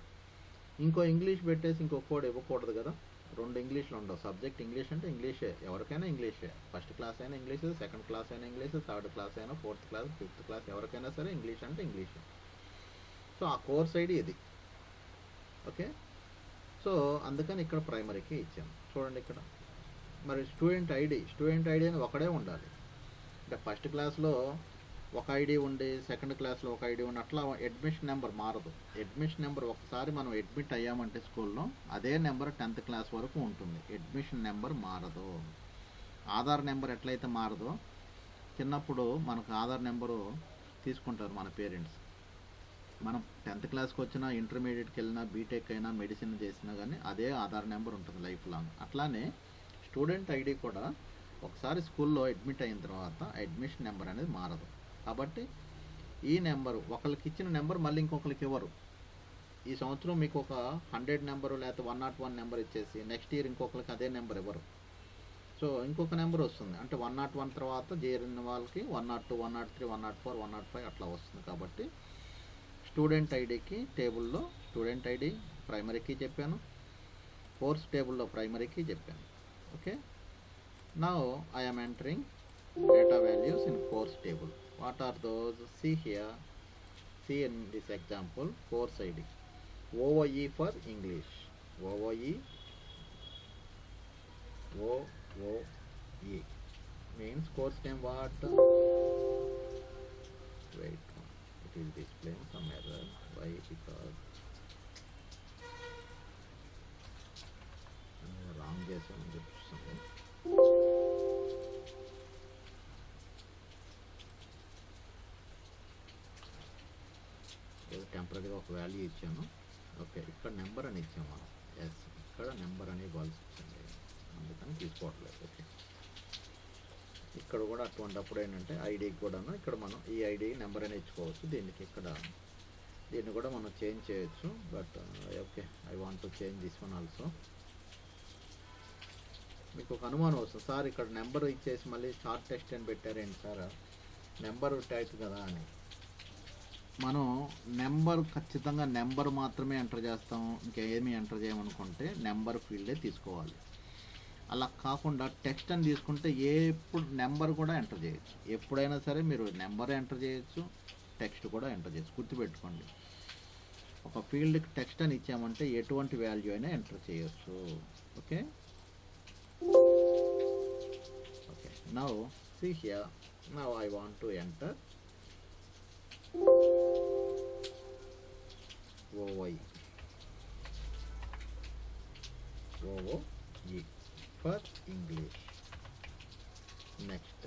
[SPEAKER 1] ఇంకో ఇంగ్లీష్ పెట్టేసి ఇంకో కోడ్ ఇవ్వకూడదు కదా. 2 ఇంగ్లీష్లు ఉండవు. సబ్జెక్ట్ ఇంగ్లీష్ అంటే ఇంగ్లీషే, ఎవరికైనా ఇంగ్లీషే. ఫస్ట్ క్లాస్ అయినా ఇంగ్లీష్, సెకండ్ క్లాస్ అయినా ఇంగ్లీష్, థర్డ్ క్లాస్ అయినా, ఫోర్త్ క్లాస్, ఫిఫ్త్ క్లాస్, ఎవరికైనా సరే ఇంగ్లీష్ అంటే ఇంగ్లీషే. సో ఆ కోర్స్ ఐడి ఇది. ఓకే, సో అందుకని ఇక్కడ ప్రైమరీకి ఇచ్చాము. చూడండి ఇక్కడ మరి స్టూడెంట్ ఐడి అని ఒకడే ఉండాలి. అంటే ఫస్ట్ క్లాస్లో ఒక ఐడి ఉండి, సెకండ్ క్లాస్లో ఒక ఐడి ఉండి, అట్లా అడ్మిషన్ నెంబర్ మారదు. అడ్మిషన్ నెంబర్ ఒకసారి మనం అడ్మిట్ అయ్యామంటే స్కూల్లో అదే నెంబర్ 10th క్లాస్ వరకు ఉంటుంది. అడ్మిషన్ నెంబర్ మారదు. ఆధార్ నెంబర్ ఎట్లయితే మారదో, చిన్నప్పుడు మనకు ఆధార్ నెంబరు తీసుకుంటారు మన పేరెంట్స్. మనం 10th క్లాస్కి వచ్చినా, ఇంటర్మీడియట్కి వెళ్ళినా, బీటెక్ అయినా, మెడిసిన్ చేసినా కానీ అదే ఆధార్ నెంబర్ ఉంటుంది లైఫ్ లాంగ్. అట్లానే స్టూడెంట్ ఐడి కూడా ఒకసారి స్కూల్లో అడ్మిట్ అయిన తర్వాత అడ్మిషన్ నెంబర్ అనేది మారదు. కాబట్టి ఈ నెంబరు ఒకరికి ఇచ్చిన నెంబర్ మళ్ళీ ఇంకొకరికి ఇవ్వరు. ఈ సంవత్సరం మీకు ఒక 100 నెంబరు లేకపోతే 101 నెంబర్ ఇచ్చేసి నెక్స్ట్ ఇయర్ ఇంకొకరికి అదే నెంబర్ ఇవ్వరు. సో ఇంకొక నెంబర్ వస్తుంది, అంటే 101 తర్వాత చేరిన వాళ్ళకి 102, 103, 104, 105 అట్లా వస్తుంది. కాబట్టి స్టూడెంట్ ఐడికి టేబుల్లో స్టూడెంట్ ఐడి ప్రైమరీకి చెప్పాను, కోర్స్ టేబుల్లో ప్రైమరీకి చెప్పాను. Okay, now I am entering data values in course table. What are those? See here, see in this example, course ID OOE for English, OOE means course name what? Wait, it is displaying some error. Why? Because wrong చేసాను చెప్తుంది. టెంపరీగా ఒక value ఇచ్చాను. Okay, ఇక్కడ number అని ఇచ్చాము మనం. Yes, ఇక్కడ నెంబర్ అని ఇవ్వాల్సి వచ్చింది, అందుకని తీసుకోవట్లేదు. ఓకే, ఇక్కడ కూడా అటువంటిప్పుడు ఏంటంటే ఐడికి కూడాను ఇక్కడ మనం ఈ ఐడి నెంబర్ అని ఇచ్చుకోవచ్చు. దీన్ని కూడా మనం చేంజ్ చేయొచ్చు. But okay, I want to change this one also. మీకు ఒక అనుమానం వస్తుంది, సార్ ఇక్కడ నెంబర్ ఇచ్చేసి మళ్ళీ షార్ట్ టెక్స్ట్ అని పెట్టారేంటి సార్, నెంబర్ టైప్ కదా అని. మనం నెంబర్ ఖచ్చితంగా నెంబర్ మాత్రమే ఎంటర్ చేస్తాము, ఇంకేమీ ఎంటర్ చేయమనుకుంటే నెంబర్ ఫీల్డే తీసుకోవాలి. అలా కాకుండా టెక్స్ట్ అని తీసుకుంటే ఎప్పుడు నెంబర్ కూడా ఎంటర్ చేయొచ్చు. ఎప్పుడైనా సరే మీరు నెంబర్ ఎంటర్ చేయొచ్చు, టెక్స్ట్ కూడా ఎంటర్ చేయొచ్చు. గుర్తుపెట్టుకోండి, ఒక ఫీల్డ్కి టెక్స్ట్ అని ఇచ్చామంటే ఎటువంటి వాల్యూ అయినా ఎంటర్ చేయొచ్చు. Okay, okay, now see here, now I want to enter OOE for English. Next,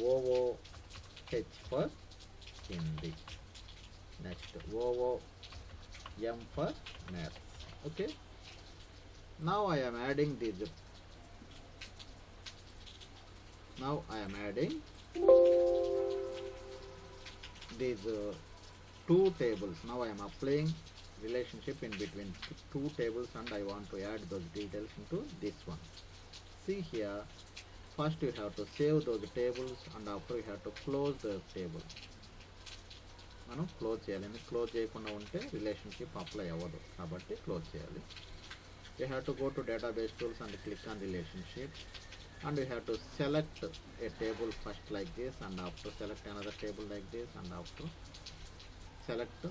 [SPEAKER 1] OOH for Hindi. Next, OOM for Maths. Okay, now I am adding these. Now I am adding these two tables. Now I am applying relationship in between two tables, and I want to add those details into this one. See here, first you have to save those tables, and after you have to close the table. మనం close చేయాలి. Close చేయకుండా ఉంటే relationship apply అవ్వదు, కాబట్టి close చేయాలి. You have to go to database tools and click on relationship, and you have to select a table first like this, and after select another table like this, and after select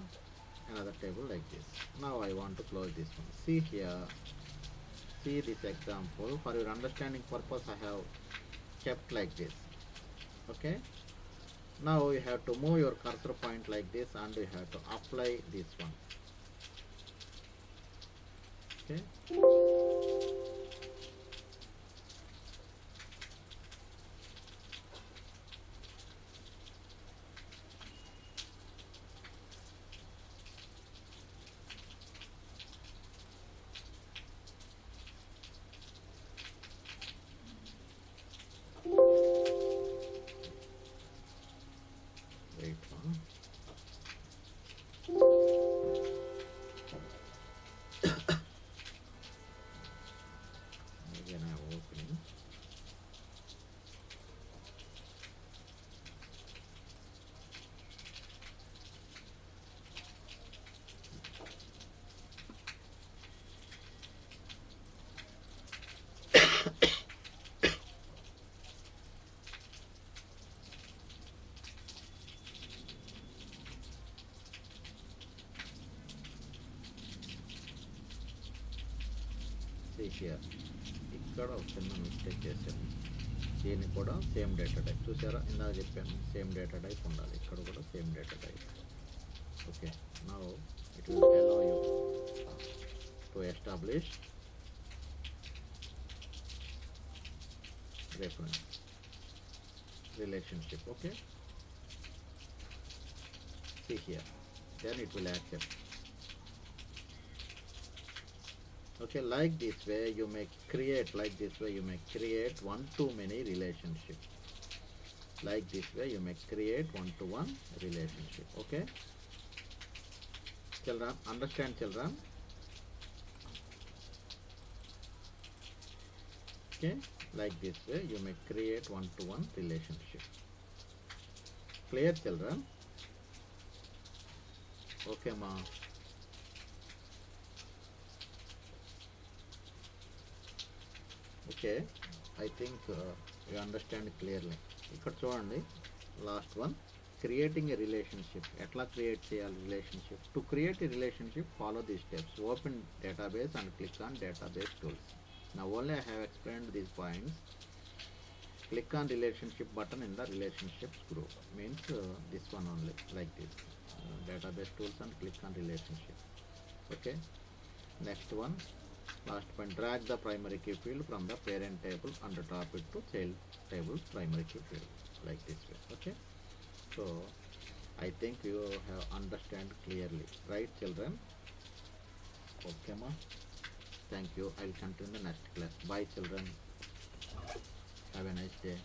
[SPEAKER 1] another table like this. Now I want to close this one. See here, see this example. For your understanding purpose I have kept like this. Okay, now you have to move your cursor point like this, and you have to apply this one. Okay, here ఇక్కడ ఒక చిన్న mistake చేశాను. దీన్ని కూడా same data type చూసారా, ఇందాక చెప్పాను same data type ఉండాలి, ఇక్కడ కూడా same data type. Okay, now it will allow you to establish reference relationship. Okay, see here, then it will accept. Okay, like this way you may create, like this way you may create one-to-many relationship. Like this way you may create one-to-one relationship. Okay, children, understand children? Okay, Like this way you may create one-to-one relationship. Clear, children? Okay, ma. Okay, I think you understand clearly. ఇక్కడ చూడండి, last one, creating a relationship. ఎట్లా create చేయాలి relationship? To create a relationship, follow the steps. Open database and click on database tools. Now only I have explained these points. Click on relationship button in the relationships group. Means this one only, like this. Database tools and click on relationship. Okay. Next one, last point, drag the primary key field from the parent table and drop it to child table primary key field, like this way. Okay. So I think you have understand clearly, right, children? Okay, ma. Thank you. I'll continue the next class. Bye, children. Have a nice day.